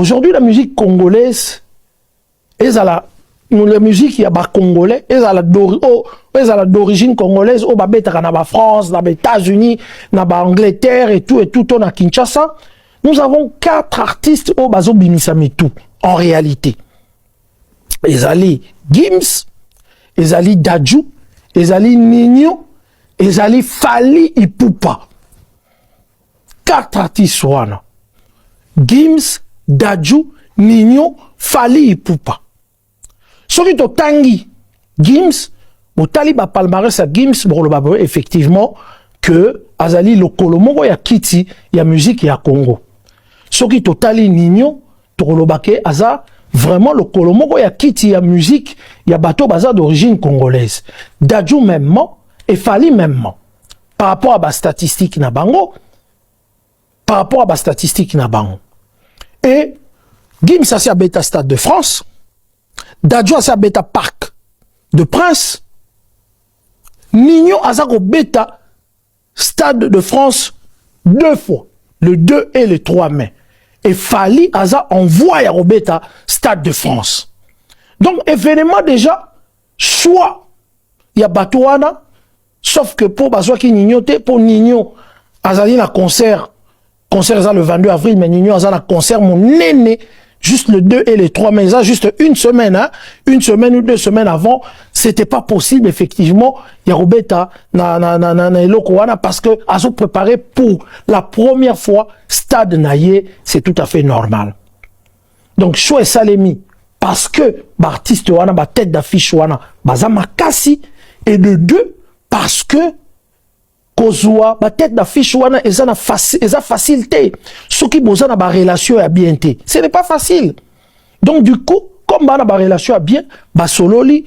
Aujourd'hui, la musique congolaise, la musique, il y a des Congolais, ils ont d'origine congolaise, au na France, na États-Unis, na Angleterre et tout, on a Kinshasa. Nous avons 4 artistes au Bazo Bimisamitou, en réalité. Ezali Gims, Ezali Dadju, Ezali Nino, Ezali Fali Ipupa. 4 artistes wana. Gims, Dadju, Nino, Fali Ipupa. Soki to tangi Gims, motali ba palmarès à Gims, bon effectivement que azali lokolo moko ya kiti ya musique ya Congo. Soki to tali Nino, to lobake aza vraiment lokolo moko ya kiti ya musique ya bateau baza d'origine congolaise. Dadju mêmement et Fali mêmement. Par rapport à ba statistique na bango, par rapport à ba statistique na bango. Et Gims ça c'est à Beta Stade de France. Dadju a sa beta Parc de Prince. Nino a sa beta Stade de France 2 fois, le 2 et le 3 mai. Et Fali a sa envoyé à beta Stade de France. Donc, événement déjà, soit il y a Batouana, sauf que pour Basoua qui Nino, pour Nino, Azali na concert le 22 avril, mais Nino a na concert mon néné. Juste le 2 et le 3 mai, ça, juste une semaine, hein, une semaine ou 2 semaines avant, c'était pas possible, effectivement, Yarobeta, parce que, à se préparer pour la première fois, Stade Naye, c'est tout à fait normal. Donc, Choué Salemi, parce que, artiste wana, tête d'affiche wana, Bazama Kassi, et de 2, parce que, Kozua, tête d'affiche wana, eza facilité. Ce qui besoin na relation à bien té. Ce n'est pas facile. Donc du coup, comme na relation à bien, sololi,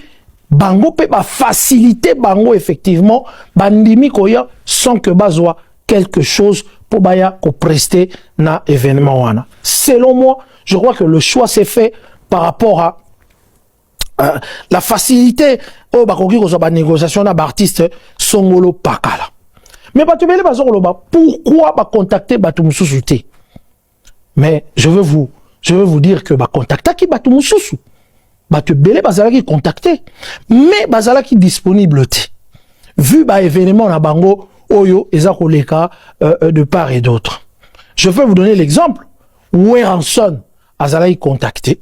bango pe faciliter bango effectivement, bandimi koya sans que bazwa quelque chose pour baya ko prester na événement wana. Selon moi, je crois que le choix s'est fait par rapport à la facilité au bakoki ko ba négociation na artiste Songolo Pakala. Mais pourquoi contacter Batumoussouté? Mais je veux vous dire que contacter qui Batumoussou. Batubele bazalaki contacter. Mais bazalaki disponible. Vu événement na bango oyo ezakoleka de part et d'autre. Je vais vous donner l'exemple. Weranson azalaki contacter.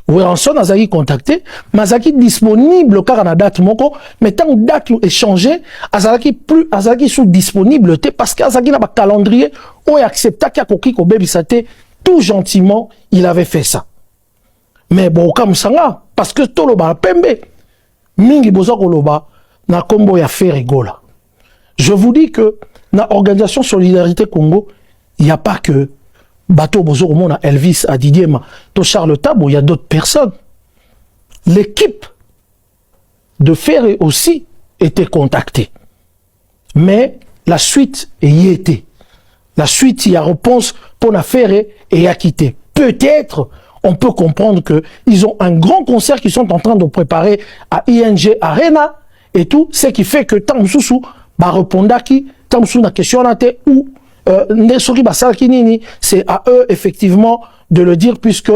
Weranson azalaki contacté, mazaki disponible car na date moko, mais tant date échangé, azalaki sous disponible parce qu'azalaki na ba calendrier on accepta qu'il y a koki ko bebisate tout gentiment, il avait fait ça. Mais bon comme ça parce que toloba pembe mingi boza koloba na kombo ya faire rigola. Je vous dis que na organisation Solidarité Congo, il n'y a pas que Bateau Bozo Mona, Elvis, à Didier Ma, to Charles Tabo, il y a d'autres personnes. L'équipe de Ferré aussi était contactée. Mais la suite y était. La suite, il y a réponse pour la Ferré et à quitter. Peut-être, on peut comprendre qu'ils ont un grand concert qu'ils sont en train de préparer à ING Arena et tout, ce qui fait que Tamsoussou va répondre à qui, Tamsou na question ou c'est à eux effectivement de le dire puisque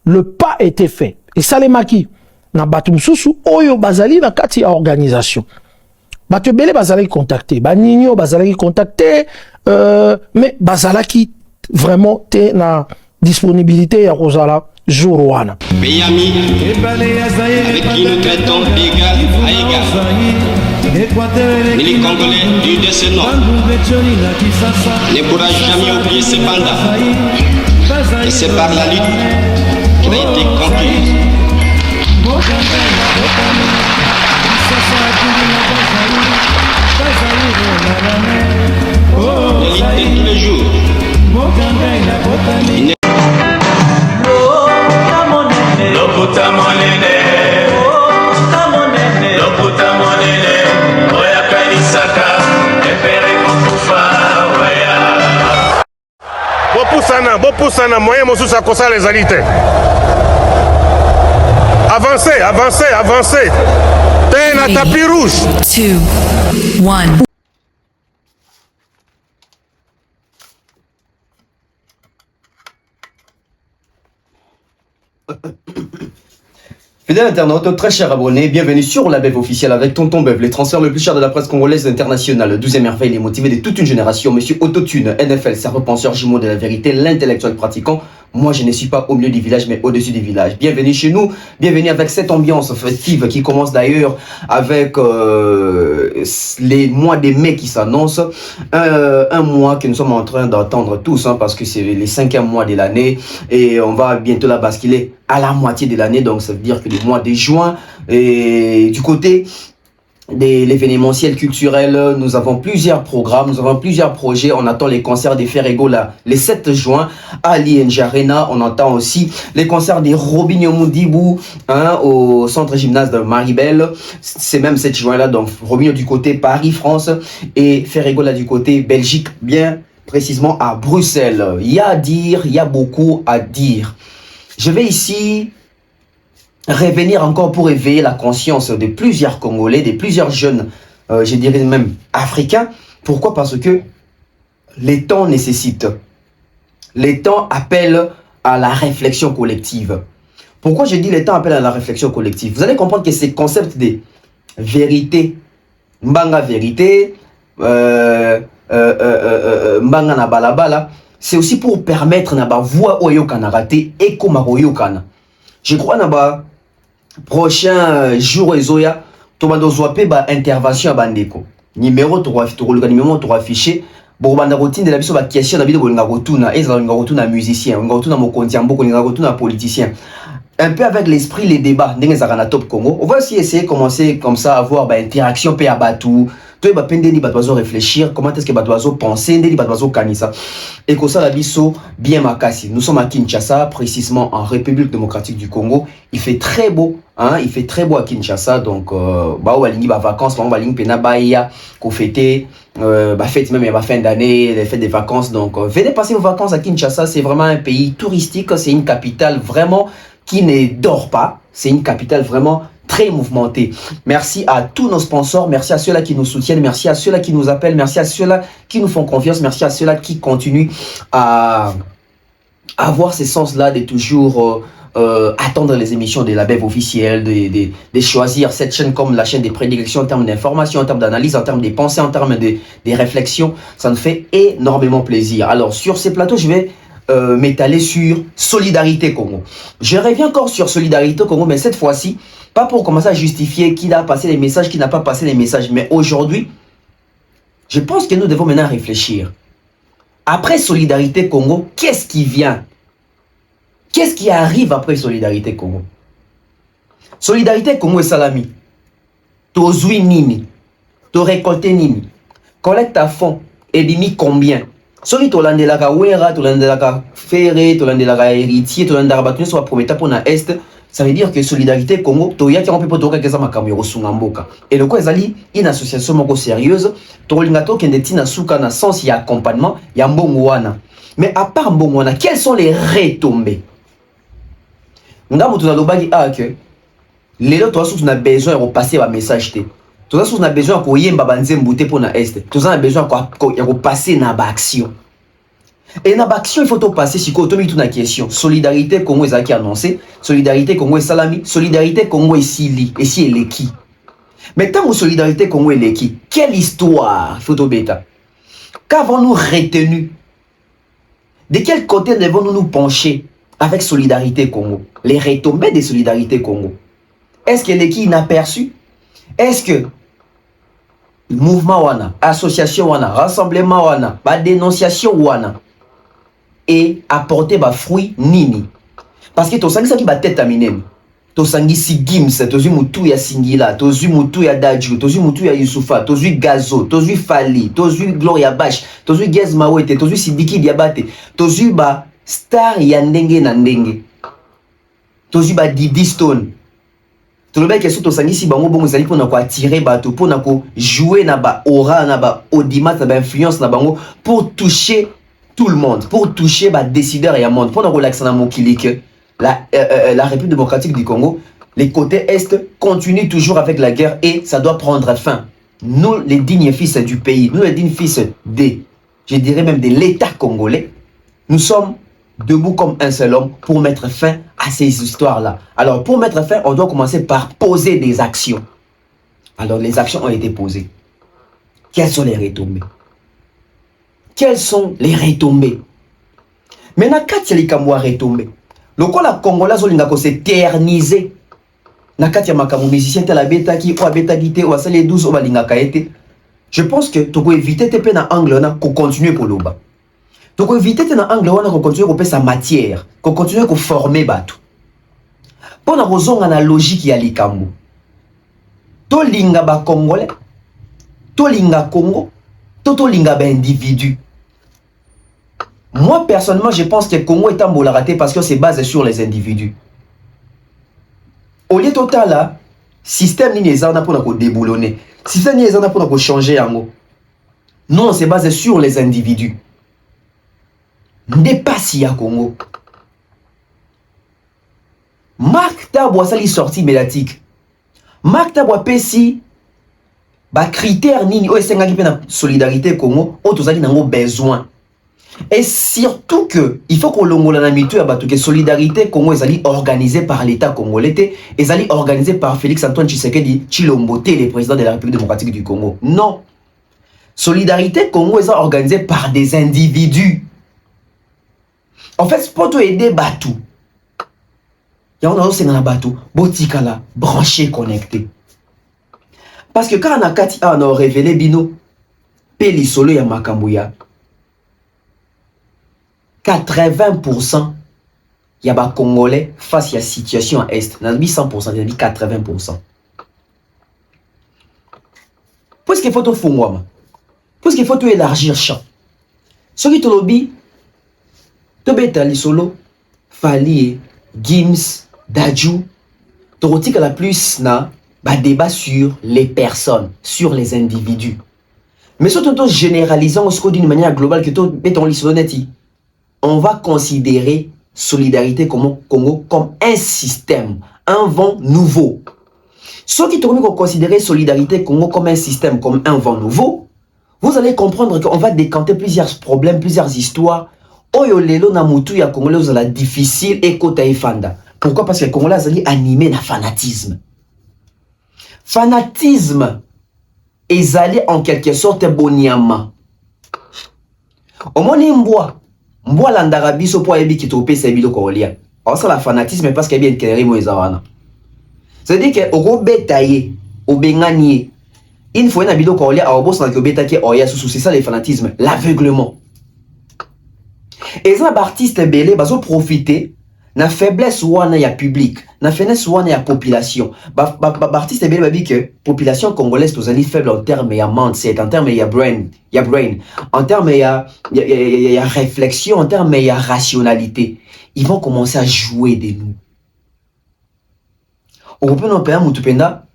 le pas était fait. Et ça les maquis. Na batumsusu oyo bazali na kati ya organisation. Batubele bazali contacté, Nino bazali contacté, mais bazalaki vraiment te na disponibilité ya Rosala jour wana. Pays ami avec qui nous traitons d'égal à égal. Mais les Congolais du de ce nom ne pourra jamais oublier ce mandat. Et c'est par la lutte qu'il a été conquis. L'élite de tous les jours. Bopusana, moyen mosusa kosa les alités. Avancez, avancez, avancez. T'es un tapis rouge. 2, 1. Fidèle internaute, très cher abonné, bienvenue sur la BEV officielle avec Tonton Bev, les transferts le plus cher de la presse congolaise internationale, 12e merveille, les motivés de toute une génération, Monsieur Autotune, NFL, cerveau penseur, jumeau de la vérité, l'intellectuel pratiquant. Moi, je ne suis pas au milieu du village, mais au-dessus du village. Bienvenue chez nous, bienvenue avec cette ambiance festive qui commence d'ailleurs avec les mois de mai qui s'annoncent. Un mois que nous sommes en train d'attendre tous, hein, parce que c'est les 5e mois de l'année et on va bientôt la basculer à la moitié de l'année. Donc, ça veut dire que le mois de juin, et du côté de l'événementiel culturel, nous avons plusieurs programmes, nous avons plusieurs projets. On attend les concerts des Ferrego là, le 7 juin à l'ING Arena. On attend aussi les concerts des Robinho Mundibou, hein, au centre gymnase de Maribel. C'est même 7 juin là, donc Robinho du côté Paris-France et Ferrego là du côté Belgique, bien précisément à Bruxelles. Il y a à dire, il y a beaucoup à dire. Je vais ici revenir encore pour éveiller la conscience de plusieurs Congolais, de plusieurs jeunes, je dirais même africains. Pourquoi? Parce que les temps nécessitent. Les temps appellent à la réflexion collective. Pourquoi je dis les temps appellent à la réflexion collective? Vous allez comprendre que ces concepts de vérité, mbanga vérité, mbanga na balabala, c'est aussi pour permettre na ba voix oyokana raté et koma oyokana. Je crois na ba prochain jour ezoya tobando zoape ba intervention bandeko numéro to affiché bon banda routine de la biso ba question na biso bolinga rotuna ezala linga rotuna musicien linga rotuna mokonzi mboko linga rotuna politicien, un peu avec l'esprit les débats ndenge za na top Congo. On va aussi essayer commencer comme ça avoir ba interaction pe abatu to ba pende ni ba doit réfléchir comment est-ce que ba doit penser ndeli ba doit kanisa et que ça la biso bien makasi. Nous sommes à Kinshasa, précisément en République démocratique du Congo. Il fait très beau, hein, il fait très beau à Kinshasa, donc ba walingi ba vacances, ba walingi pena baia ko fêter ba fête même ba fin d'année, les fêtes des vacances. Donc venez passer vos vacances à Kinshasa, c'est vraiment un pays touristique, c'est une capitale vraiment qui ne dort pas, c'est une capitale vraiment très mouvementée. Merci à tous nos sponsors, merci à ceux-là qui nous soutiennent, merci à ceux-là qui nous appellent, merci à ceux-là qui nous font confiance, merci à ceux-là qui continuent à avoir ce sens-là de toujours attendre les émissions de la BEV officielle, de choisir cette chaîne comme la chaîne des prédilections en termes d'information, en termes d'analyse, en termes de pensée, en termes de réflexions. Ça nous fait énormément plaisir. Alors sur ces plateaux, je vais m'étaler sur Solidarité Congo. Je reviens encore sur Solidarité Congo, mais cette fois-ci, pas pour commencer à justifier qui a passé les messages, qui n'a pas passé les messages, mais aujourd'hui, je pense que nous devons maintenant réfléchir. Après Solidarité Congo, qu'est-ce qui vient? Qu'est-ce qui arrive après Solidarité Congo? Solidarité Congo et Salami. Tozui nini? To récolté nini? Collecte à fond. Et bimi combien? Soki tolandelaka wera, tolandelaka ferré, tolandelaka héritier, tolandelaka batuni soit prometa pour na est, ça veut dire que Solidarité Congo, toya ki on peut pas toka keza makambo yoro sungamboka. Et le quoi ezali une association moko sérieuse, tolinga to kende tina suka na sens ya accompagnement ya mbongo wana. Mais à part mbongo wana, quelles sont les retombées? Ngamo tozalobaki que lelo to asu na besoin de repasser ba message te. Tout ça, on a besoin de yemba banzembu te pour na est. Tout ça, on a besoin de passer na ba action. Et na ba action, il faut tout passer si tu as une question. Solidarité Congo est qui annoncé, Solidarité Congo est salami, Solidarité Congo est sili, et si elle est qui. Mais tant que Solidarité Congo est qui, quelle histoire il faut tout bêta. Qu'avons-nous retenu? De quel côté devons-nous nous pencher avec Solidarité Congo? Les retombées de Solidarité Congo. Est-ce qu'elle est qui inaperçue? Est-ce que mouvement wana, association wana, rassemblement wana, ba dénonciation wana et apporter ba fruit nini? Parce que to sangi qui ba tête aminem. To sangi si Gims, to zu mutu ya Singila, to zu mutu ya Dadju, to zu mutu ya Yusufa, to zu Gazo, to zu Fali, to zu Gloria Bash, to zu Gez Mawete, to zu Sidiki Diabate, to zu ba star ya ndenge na ndenge. To zu ba Didi Stone. Tout le monde qui est sangi si bango bongo zali pour attirer bateau, pour jouer na ba aura, na ba audimat, na ba influence na bango, pour toucher tout le monde, pour toucher ba décideurs et à monde, pour relaxer na mokilik. La République démocratique du Congo, les côtés est continuent toujours avec la guerre et ça doit prendre fin. Nous, les dignes fils du pays, nous les dignes fils je dirais même de l'État congolais, nous sommes debout comme un seul homme pour mettre fin à ces histoires-là. Alors, pour mettre fin, on doit commencer par poser des actions. Alors, les actions ont été posées. Quelles sont les retombées? Quelles sont les retombées? Maintenant, quand il y a les retombées, le coup la Congolais ont s'éterniser. Nakati ya makamu musicien tel abeta qui ou abeta guité ou asale 12 ou balinga kaete. Je pense que tu peux éviter te na angle na ko continuer pour loba. Tu peux éviter te na angle wana ko continuer ko sa matière, ko continuer ko former batu. Pour na rozonga na logique ya likambo. To linga ba Congolais, to linga Congo, to linga ba individu. Moi personnellement, je pense que Congo est un bol raté parce que c'est basé sur les individus. Au lieu total là, système ni les ana pour déboulonner. Système ni les ana pour changer en gros. Non, c'est basé sur les individus. N'est pas si à Congo. Marc Tabou a sali sorti médiatique. Marc Tabou a pesi ba critère nini o esenga ki pena solidarité Congo, o tozali nango besoin. Et surtout que il faut que l'ongola na mitu ya bato que solidarité Congo ezali organisée par l'État congolais et ezali organisée par Félix Antoine Tshisekedi Tshilombo, le président de la République démocratique du Congo. Non. Solidarité Congo est organisée par des individus. En fait, c'est pour aider Batou. Il y a aussi dans Batou, Botikala, branché, connecté. Parce que quand on a révélé Bino, Peli Solo ya Makambuya, 80% il y a des Congolais face à la situation à Est. Dans 100%, il y a 80%. Parce qu'il faut tout faire. Parce qu'il faut tout élargir le champ. Ce qui te lobby, tu bêta solo, Fali, Gims, Dadju, tu retires la plus na débat sur les personnes, sur les individus. Mais surtout généralisant ce d'une manière globale que tu bêta l'isolonetti. On va considérer solidarité Congo comme un système, un vent nouveau. Ceux qui vont considérer solidarité Congo comme un système, comme un vent nouveau, vous allez comprendre qu'on va décanter plusieurs problèmes, plusieurs histoires. Oyo lelo na mutu ya Congolais vous allez difficile et kota ifanda. Pourquoi? Parce que les Congolais sont animés na fanatisme. Fanatisme est allé en quelque sorte boniama. Au moins imbois. Mboa landara biso po yebi ki topesa ebilo ko lia. Alors ça la fanatisme parce qu'il y a bien kelere mo ezawana. C'est-à-dire que oko betaye, obenganie. Une fois na bilo ko lia a boss na ko betake oya sous c'est ça le fanatisme, l'aveuglement. Et ça artiste belé bazo profiter na faiblesse wana ya public, na faiblesse wana ya population. Artiste belé babi que population congolaise tozali faible en termes ya mindset, en termes ya brain, en termes ya réflexion, en termes ya rationalité. Ils vont commencer à jouer de nous. On peut non payer mutupenda.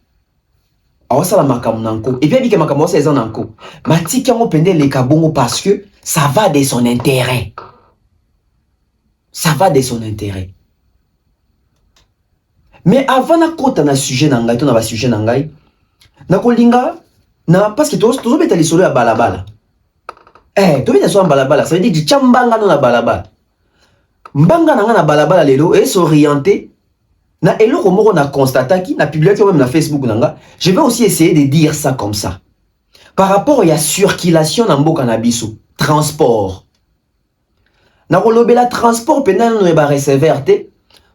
Awasa la makamunanko. Et puis il y a makamosa ezananko. Matika mo pende le kabongo parce que ça va de son intérêt. Ça va de son intérêt. Mais avant na kota na sujet nangai, to na ba sujet nangai, na kolinga na parce que tozo beta lisolo ya balabala. To beta so balabala, ça veut dire du chambanga no na balabala. Mbanga na balabala lelo et s'orienter na eloko moko na constataki na publié même na Facebook nanga. Je vais aussi essayer de dire ça comme ça. Par rapport à la circulation na mboka na biso, transport. Na kolobela transport pendant no eba receveur te,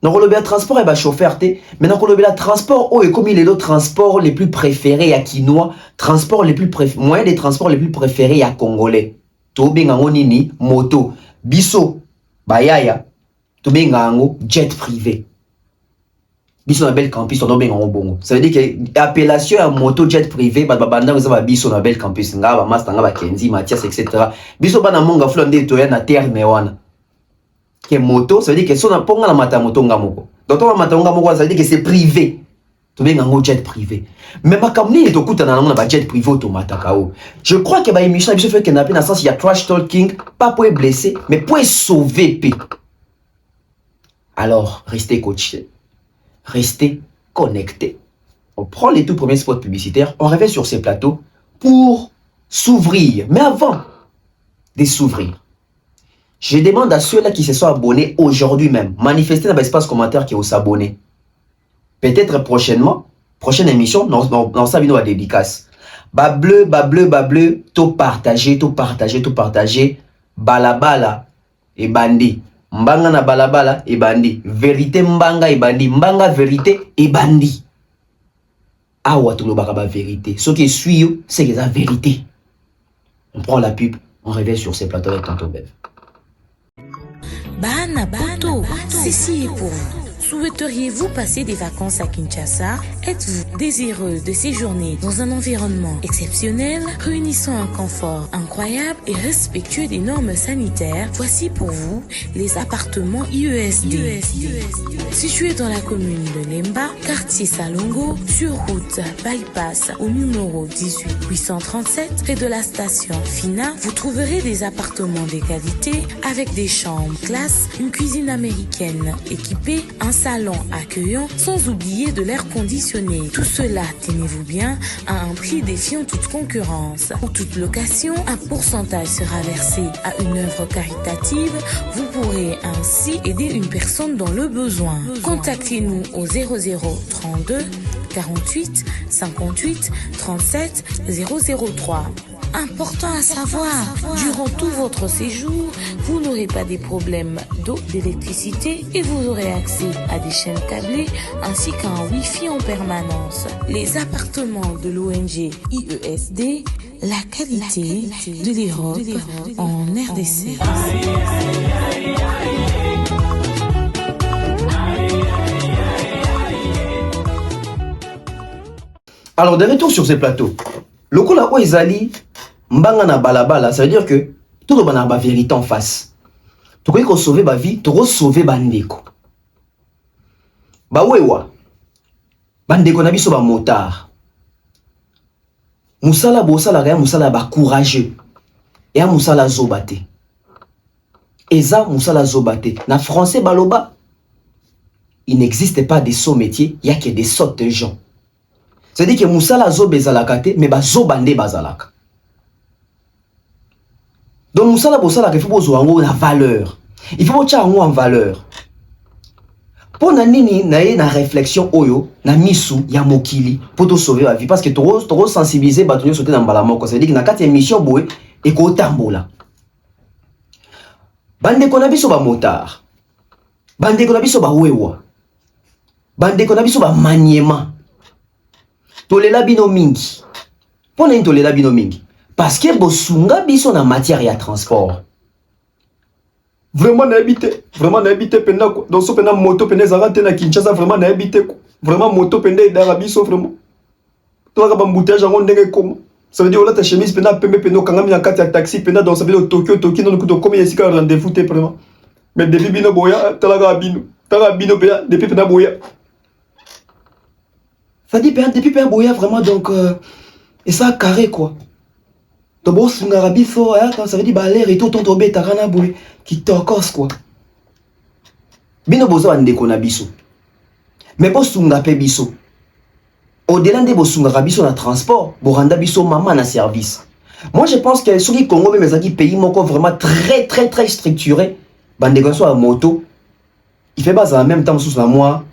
na kolobela transport eba chauffeur te, mais na kolobela transport o et comme il est le transport les plus préférés à Kinois, transport les plus moyen des transports les plus préférés à Congolais. To benga nini moto, biso bayaya, to benga ngo jet privé. Biso na bel campus on benga bongo. Ça veut dire que appellation à moto jet privé ba banda ko za biso na bel campus nga ba master nga ba Kenzi Mathias etc. Biso bana monga flonde to ya na terre mewana. Que moto, ça veut dire que si on a ponga la mata moto ngamoko. Donc on a mata ngamoko, ça veut dire que c'est privé. Tu veux un jet privé. Mais ma kamni est au coup d'un jet privé automatique. Je crois que ma émission je fais qu'il y a un sens il y a trash talking, pas pour blesser, mais pour sauver paix. Alors restez coachés, restez connectés. On prend les tout premiers spots publicitaires, on revient sur ces plateaux pour s'ouvrir. Mais avant de s'ouvrir, Je demande à ceux-là qui se sont abonnés aujourd'hui même, manifester dans l'espace commentaire qui ont s'abonner. Peut-être prochainement, prochaine émission, dans sa vidéo à dédicace. Ba bleu, tout partager, balabala et bandi. Mbanga na balabala et bandi. Vérité mbanga et bandi. Mbanga vérité et bandi. Awa tout le baraba vérité. Ce qui suit, c'est la vérité. On prend la pub, on revient sur ces plateaux avec Tonton Bev. Bana Poto, ceci est pour vous. Souhaiteriez-vous passer des vacances à Kinshasa? Êtes-vous désireux de séjourner dans un environnement exceptionnel, réunissant un confort incroyable et respectueux des normes sanitaires? Voici pour vous les appartements IESD. Situés dans la commune de Lemba, quartier Salongo, sur route Bypass au numéro 18837, près de la station Fina, vous trouverez des appartements de qualité avec des chambres classe, une cuisine américaine équipée, un salon accueillant, sans oublier de l'air conditionné. Tout cela, tenez-vous bien, à un prix défiant toute concurrence. Pour toute location, un pourcentage sera versé à une œuvre caritative. Vous pourrez ainsi aider une personne dans le besoin. Contactez-nous au 0032 48 58 37 003. Important à savoir, durant tout votre séjour, vous n'aurez pas des problèmes d'eau, d'électricité et vous aurez accès à des chaînes câblées ainsi qu'à un Wi-Fi en permanence. Les appartements de l'ONG IESD, la qualité de l'Europe en RDC. Alors, de retour sur ces plateaux, le coup là où ils allaient, mbanga na balabala, ça veut dire que tout le monde a la vérité en face. Tu crois qu'on sauve ma vie, tu vas sauver bandeko. Ba wewa, bandeko na biso ba motard. Musala bosala gaya musala ba courageux. Et a musala zobate. Eza musala zobate. Na français baloba, il n'existe pas des sauts métiers, il y a que des sottes gens. C'est-à-dire que Moussala zo bezalaka te, mais ba zo bande bazalaka. Donc Moussala bosala il faut bozo ango na valeur. Il faut bocha ango en valeur. Pour na nini na ye na réflexion oyo na misu ya mokili pour te sauver la vie parce que toro sensibiliser batonyo sauter dans balamoko. Ça veut dire que na kati émission boye et ko tambola. Bande ko na biso ba motard. Bande ko na biso ba wewa. Bande ko na biso ba maniema. Tolela bino mingi. Pona in tolela bino mingi. Parce que bosunga biso na matière ya transport. Vraiment na habité penda ko. Donc so penda moto penda zarate na Kinshasa vraiment na habité ko. Vraiment moto penda idara biso vraiment. Toi ka bambouteage ngo ndenge comme. Ça veut dire là ta chemise penda pembe penda kangami na kati ya taxi penda donc ça veut dire Tokyo non kuto comme yesika rendez-vous te vraiment. Mais depuis bino boya talaga bino. Talaga bino penda depuis penda boya. Ça dit depuis Père Boya vraiment donc et ça carré quoi. To boss ngarabiso ça veut dire baler et tout ton tombé tarana boy qui tokos quoi. Bino bozo andeko na biso. Mais boss pe biso. Au-delà de boss ngarabiso na transport, boranda biso maman na service. Moi je pense que ceux qui Congo même les pays moko vraiment très structuré, bandeko so à moto. Il fait base en même temps sous la moi.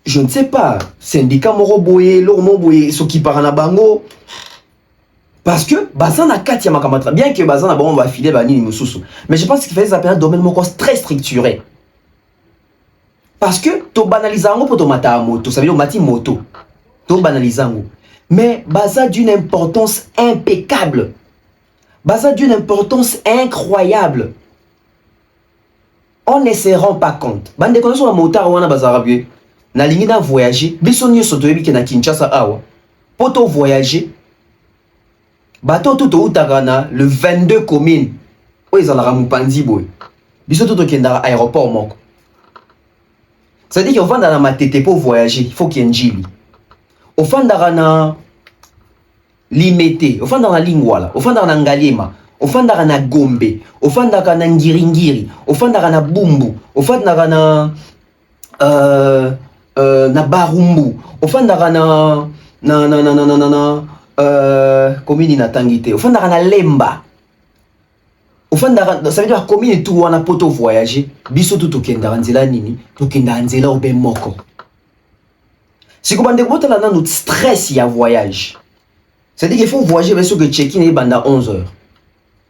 Je ne sais pas, syndicat moro boye, l'ormo boye, ce qui parle na bango. Parce que, bazan na katia makamatra, bien que bazan na bon, on va filer bani ni mususu. Mais je pense qu'il fait ça un domaine moko très structuré. Parce que, to banalizango pour to mata moto, ça veut dire mati moto. To banalizango. Mais, bazan d'une importance impeccable. Bazan d'une importance incroyable. On ne se rend pas compte. Bande de connaissances à motard ou à bazarabie. Na lingi na voyager, biso nyonso toyebi na Kinshasa awa. Poto voyager. Bato tout utaka na le 22 commune. O ezalaka Mupanzi boy. Biso tout kenda aéroport moko. Ça dit qu'on va dans la matete pour voyager, il faut qu'il y ait un jili. Au fond na Limete, au fond dans la Lingwala, au fond dans la Ngalema, au fond dans la Gombe, au fond dans la Ngiringiri, au fond dans la Bumbu, au fond dans la na Barumbu, au fond na commune na Tangite, au fond na Lemba. Au fond, ça veut dire combien de temps on a poto voyager, biso tout okenda nzela nini, tokenda nzela obe moko. Si vous avez un stress, il y a voyage. C'est-à-dire qu'il faut voyager avec ce que check-in est pendant 11 heures.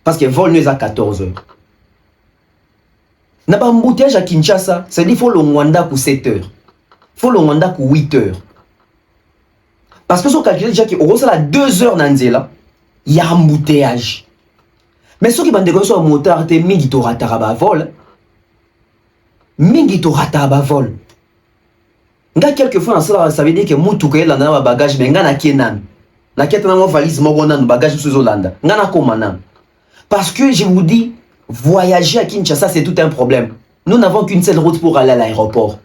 Parce que le vol est à 14 heures. Il y a un embouteillage à Kinshasa, c'est-à-dire qu'il faut le Rwanda pour 7 heures. Il faut le Rwanda pour 8 heures. Parce que si on calcule déjà qu'il y a 2 heures dans Nzela, il y a un embouteillage. Mais ceux qui ont sur un motard, ils ont raté un vol. Ils ont raté un vol. Quelquefois, ça veut dire que moi, tout le monde a un bagage, mais il y a un valise, un bagage sur Zolanda. Parce que je vous dis, voyager à Kinshasa, c'est tout un problème. Nous n'avons qu'une seule route pour aller à l'aéroport.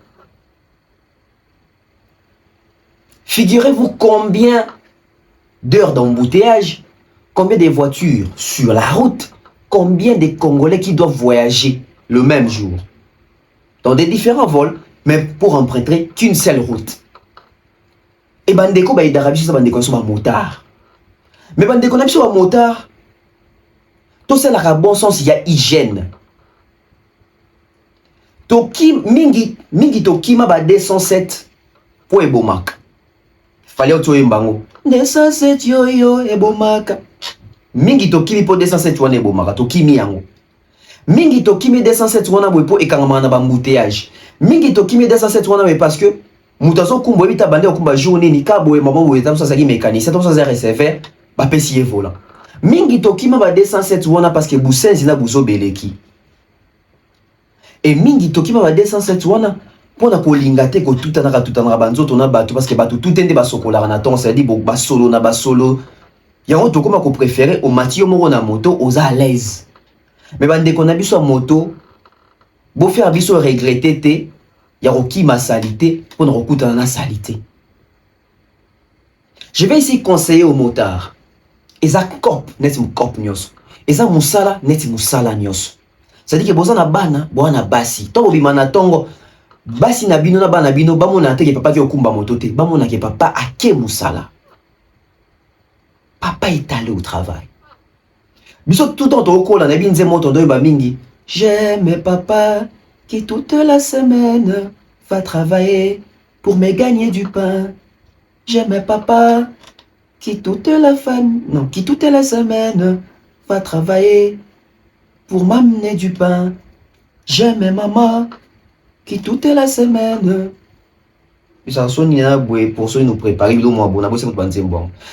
Figurez-vous combien d'heures d'embouteillage, combien de voitures sur la route, combien de Congolais qui doivent voyager le même jour. Dans des différents vols, mais pour emprunter qu'une seule route. Et bandeko ba d'Arabie ça bandeko sur un motard. Mais bandeko na sur un motard. Tout ça la bon sens il y a hygiène. Toki mingi toki ma ba 207 pour ebomak. Fallait auto mbango. 207 yo ebomaka. Mingi toki pour 207 wana ebomaka toki mi yango. Mingi tokimi 207 wana boepo ekangama na bambouteillage. Mingi tokimi 207 wana parce que mutazo kumbo ebita bande okumba journée ni ka boye maman boye tam ça saki mécanicien tam ça receveur ba pesier volant. Mingi tokima ba 207 wana parce que busenzi na buzo beleki. Et mingi tokima ba 207 wana pona ko lingate ko tutana banzoto na bato parce que bato tout ende ba sokola na ton ça dit ba solo na ba solo. Yango tokoma ko préférer au matio moko na moto aux à l'aise. Mais bande qu'on a vu sur moto, beau faire biso regretter te, ya roki ma salité pour ne recouter la salité. Je vais ici conseiller aux motards. Eza cop net mu cop nyos. Eza musala net musala nyos. C'est-à-dire que bozana bana, boana basi. To bobima na tongo basi na bino na bana bino bamona te ke papa ki okumba moto te. Bamona ke papa ake musala. Papa est allé au travail. Biso tout le temps au la nebinze moto ndo ba mingi. J'aime papa qui toute la semaine va travailler pour me gagner du pain. J'aime papa qui toute la semaine va travailler pour m'amener du pain. J'aime maman qui toute la semaine. Ça sonne pour nous préparer le mois bon.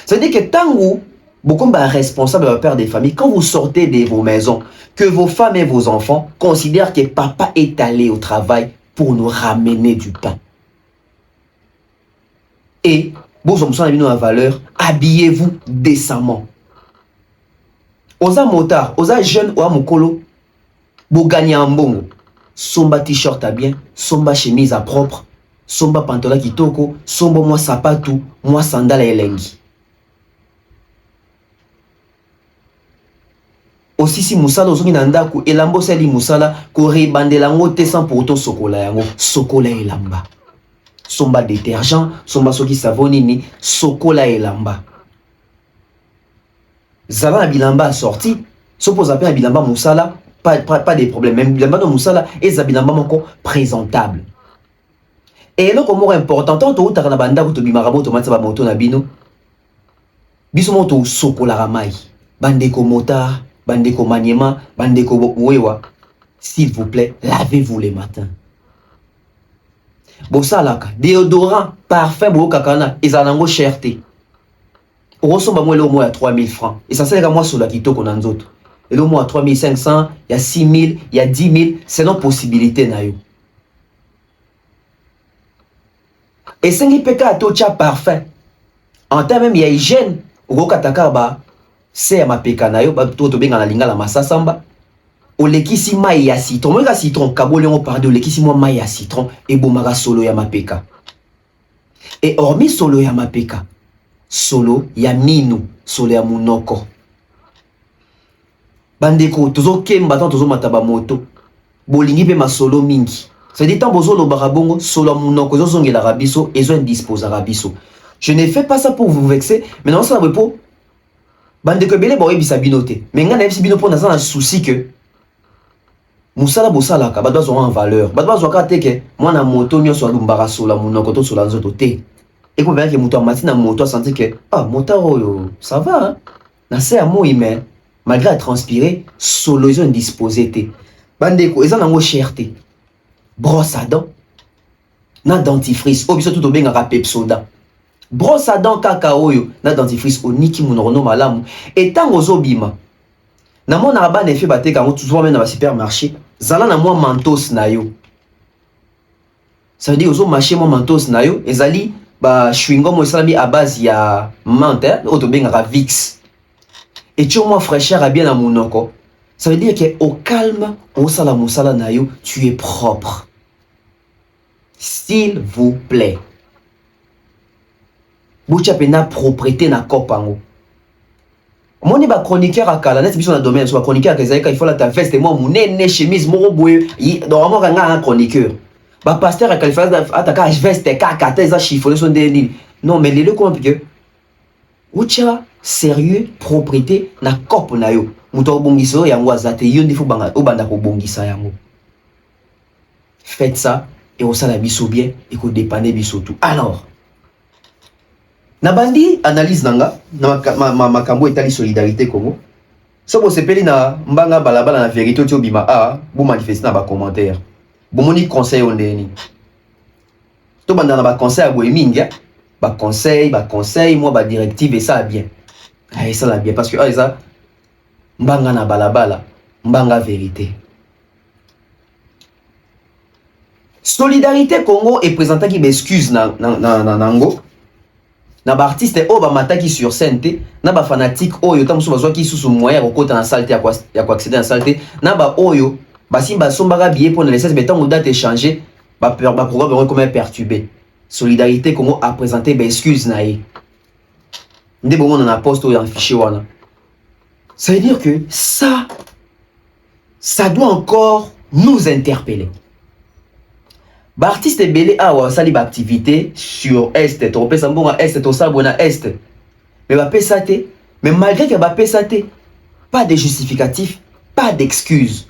C'est-à-dire que tant que beaucoup de responsables de père des familles, quand vous sortez de vos maisons, que vos femmes et vos enfants considèrent que papa est allé au travail pour nous ramener du pain. Et, vous avez une valeur, habillez-vous décemment. Osa motard, osa jeune ou amokolo, vous gagnez un bon. Somba t-shirt à bien, somba chemise à propre, somba pantalon kitoko, somba moi sapatou, moi sandale et lengi. Aussi si musala ozoki na ndaku elamba osali musala ko rebandela ngo te sans pourtant sokola yango sokola elamba somba détergent somba soki savoni ni sokola elamba zala na bilamba sorti suppose appeler na bilamba musala pas de problème même bilamba no musala eza bilamba moko présentable et le comme important tant to utaka na banda ko to bimara moto matsa ba moto na bino biso moto sokola ramai bandeko mota bandeko maniema, bandeko wewa, s'il vous plaît, lavez-vous les matins. Bosalaka, déodorant, parfum, bo kakana, ezanango cherté. Ressemble à moi le mois à 3000 francs. Et ça c'est à moi sur la kito qu'on a nous autres. Et le mois à 3500, il y a 6000, il y a 10 000, c'est non possibilité na yo. Et 5 peka à tocha parfum. En temps même il y a hygiène, au katakaba. C'est ma peka na yo ba to benga na lingala masasamba o lekisi mai ya citron mo ka citron kabole on parle de lekisi mo mai ya citron et bomaka solo ya mapeka et hormis solo ya mapeka solo ya minu solo ya munoko bandeko tozo kemba tant tozo mataba moto bolingi pe masolo mingi c'est dit tant bozo lo barabongo solo munoko zo zongela rabiso et zo indisposa rabiso je ne fais pas ça pour vous vexer mais non ça veut pas bande ko belé boy bisa binoté mais ngana yebisi bino pona ça un souci que musala bosala ka badwa zo en valeur badwa zo ka teke mwana moto nyoso alumbaka sola munoko to sola nzoto te et ko que moto amati na moto senti que ah moto oyo ça va hein? Na c'est à moi mais malgré transpirer solo ils ont disposé te bande ko ezana ngo cherté brosse à dents na dentifrice o biso tout obengaka Pepsoda brosse à dents kaka oyo na dentifrice oniki munono malamu et tango zobima na mona ba ne fait bateka ngo toujours même na supermarché zala na moi mentos na yo ça veut dire ozo marché moi mentos na yo ezali ba chewing gum esalami à base ya menthe o to bengaka Vicks et tu moi fraîcheur à bien na munoko ça veut dire que au calme au sala musala na yo tu es propre s'il vous plaît Boucha pena propreté na kopango. Moni ba chroniqueur akala net biso na domaine so ba chroniqueur akazaika il faut la ta veste moi munene chemise moko boye normalement nga un chroniqueur. Ba pasteur akalifa ataka veste kaka teza chiffonné son deni. Non mais les deux comment que Boucha sérieux propreté na kop na yo. Muto bongiso yango azate yo ndifu banga obanda ko bongisa yango. Faites ça et on sala biso bien et ko dépanner biso tout. Alors Nabandi analyse nanga na makambo etali solidarité Congo. So bo sepeli na mbanga balabala na vérité ti obima bo manifester na ba commentaire. Bo moni conseil ondeni. To banda na ba conseil abo eminga, ba conseil moi ba directive et ça bien. Et ça la bien parce que ça mbanga na balabala, mbanga vérité. Solidarité Congo est présenté qui m'excuse nango. Na ba artiste o ba mataki sur scène te na ba fanatique oyo tamuso bazwa ki susu moyen ko kota na salle te ya ko accéder na salle te na ba oyo ba simba sombaka billet pour les 16 mais tant date échanger ba programme comme perturbé solidarité Congo a présenté ba excuse na ye ndé bon on a poste oyo en fichier wana ça veut dire que ça doit encore nous interpeller. Ba artiste belé awa sali ba activité sur est to pesa mbonga est to sabona est mais ba pesa te mais malgré que ba pesa te pas de justificatif pas d'excuse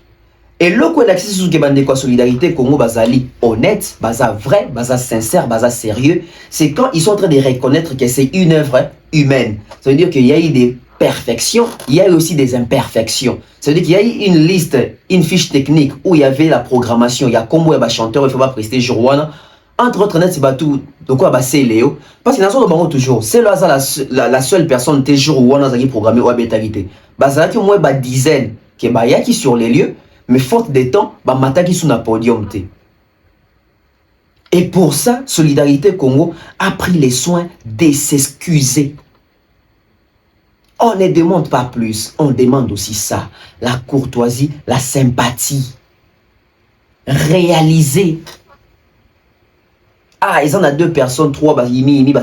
et le quoi d'accès sur que bande quoi solidarité Congo bazali honnête baza vrai baza sincère baza sérieux c'est quand ils sont en train de reconnaître que c'est une œuvre humaine ça veut dire qu'il y a eu des perfections il y a eu aussi des imperfections. Ça veut dire qu'il y a eu une liste, une fiche technique où il y avait la programmation, il y a combien de chanteurs, il faut pas prester jour one. Entre autres, net, c'est tout. De quoi c'est Léo. Parce que dans son moment toujours, c'est là la seule personne qui jour one qui programmé ou à bétalité. Bah qui au moins bah dizaines qui bah y a qui sur les lieux, mais faute de temps, bah mata qui sous un podium té. Et pour ça, Solidarité Congo a pris les soins de s'excuser. On ne demande pas plus, on demande aussi ça, la courtoisie, la sympathie. Réaliser. Ils en ont 2 personnes, 3,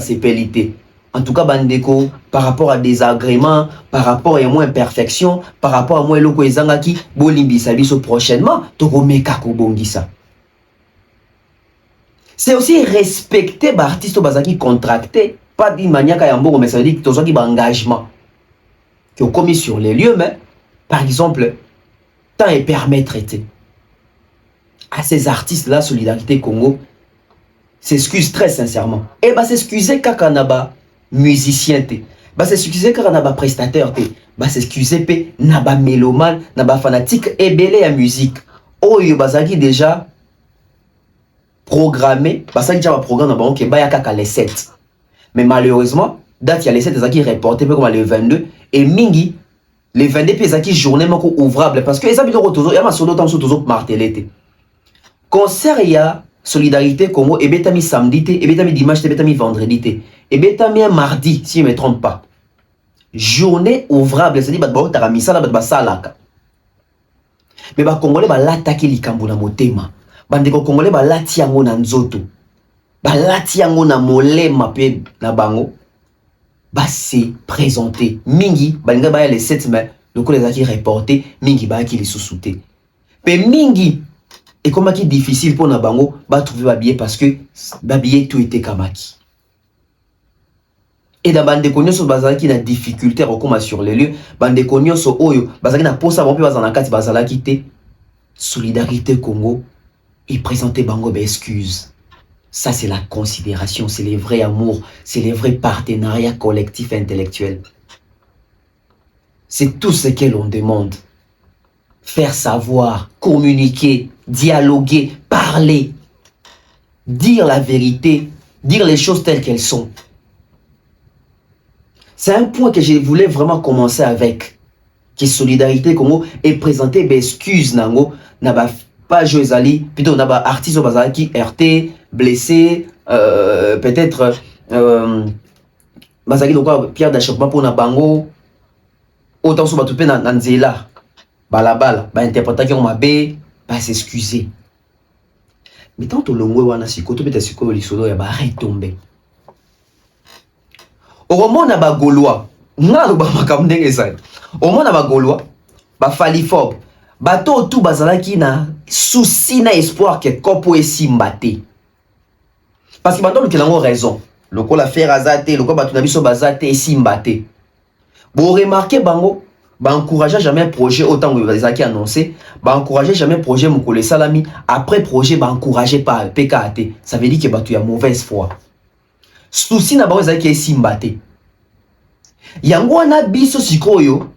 c'est péalité. En tout cas, bandeko, par rapport à des agréments, par rapport à moins imperfection, par rapport à moins loko ezangaki, bolimbisa biso prochainement, toko mekako bongisa. C'est aussi respecter l'artiste bazaki contracté, pas d'une manière kayambo, mais ça veut dire que tu as un engagement. Qui ont commis sur les lieux, mais par exemple, temps et permettre à ces artistes-là, Solidarité Congo, s'excuse très sincèrement. Et bah s'excuser quand naba musicien te, bah s'excuser quand naba prestataire te, bah s'excuser pe naba mélomane, naba fanatique et belé à musique. Oh yo bazaki déjà programmé, bah ça déjà un programme naba qui bah yaka les 7. Mais malheureusement, date il y a les 7 qui reporté comme le 22 et mingi les 22 pesa qui journée moko ouvrable parce que les habitants autour ya ma solo tam toujours martelé. Concert il y a Solidarité Congo et betami samedi et betami dimanche et betami vendredi et betami mardi si je me trompe pas. Journée ouvrable, c'est-à-dire bah ta misala bah salaka. Mais bah congolais bah l'attaquer likambo na motema. Bandeko congolais bah lati yango na nzoto. Bah lati yango na molema pe na bango. Bah c'est présenté. Mingi, bah nga les 7 mai, le coup les a qui reporté, mingi bah qui les sous-souté. Mais mingi, et comment qui est difficile pour Nabango, bah trouver babillé parce que babillé tout était kamaki. Et dans bande konyoso bazalaki na difficulté rekoma sur les lieux, bande konyoso oyo bazalaki na posa bon pe bazana kati bazalaki te. Solidarité Congo et présenter bango excuse. Ça c'est la considération, c'est les vrais amours, c'est les vrais partenariats collectifs et intellectuels. C'est tout ce que l'on demande. Faire savoir, communiquer, dialoguer, parler, dire la vérité, dire les choses telles qu'elles sont. C'est un point que je voulais vraiment commencer avec. Que Solidarité Congo est présenté excuse nango na ba page ezali plutôt na ba artiste bazalaki RT blessé peut-être bazalaki lokwa pierre d'achoppement pour na bango autant so batu pe na nzela balabala ba interpréter comme mabe ba s'excuser. Mais tant to longwe wana sikoto peut-être sikoto lisolo ya ba retomber. Oromona ba Gaulois, ngalo ba makamndenge ezali. Oromona ba Gaulois, ba falifob, bato tout bazalaki na souci na espoir que kopo esimbate. Parce que bato lukelango raison. Loko la faire azate, loko bato na biso bazate esimbate. Bo remarquer bango, ba encourager jamais projet autant que bazalaki annoncé, ba encourager jamais projet mukole salami, après projet ba encourager pas PKAT. Ça veut dire que bato ya mauvaise foi. Souci na bango ezalaki esimbate. Yango wana biso sikoyo,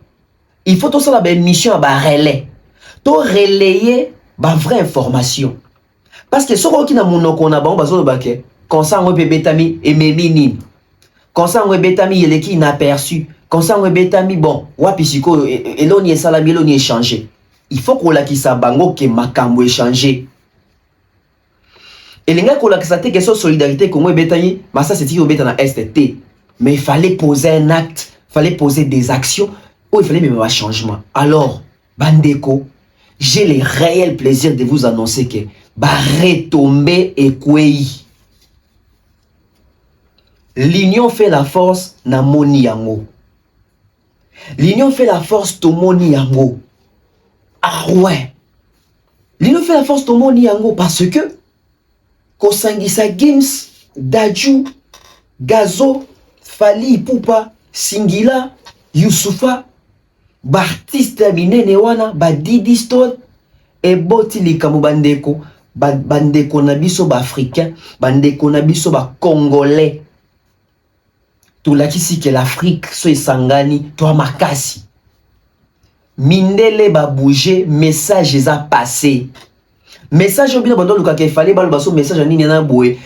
il faut tout ça la mission ba relais. To relayer ba vraie information. Parce que soko ki na monoko na bango bazo bake, konsango pe betami ememini. Konsango betami yeleki inaperçu. Konsango betami bon, wapi sikoyo eloni esala eloni échanger. Il faut qu'on la kisa bango ke makambo échanger. Et les gars, qu'on a que sur solidarité, comment bétailler, mais ça c'est dit au béta dans STT. Mais il fallait poser un acte, il fallait poser des actions, ou il fallait même un changement. Alors, Bandeko, j'ai le réel plaisir de vous annoncer que bah retomber et kwei. L'union fait la force, na moni yango. L'union fait la force, to moni yango. Ah ouais. L'union fait la force, to moni yango, parce que Kosangisa Games, Daju, Gazo, Fali Ipupa, Singila, Youssoufa, Bartiste Minene wana, Didi Stone, et Botili Kamu Bandeko, Bandeko Nabiso Africain, Bandeko Nabiso Congolais. Tout là qui que l'Afrique, soit Sangani, toi Makasi. Mindele ba bouger, message a passé. Message bien bandon le qu'il fallait balbaso message en ligne na boué.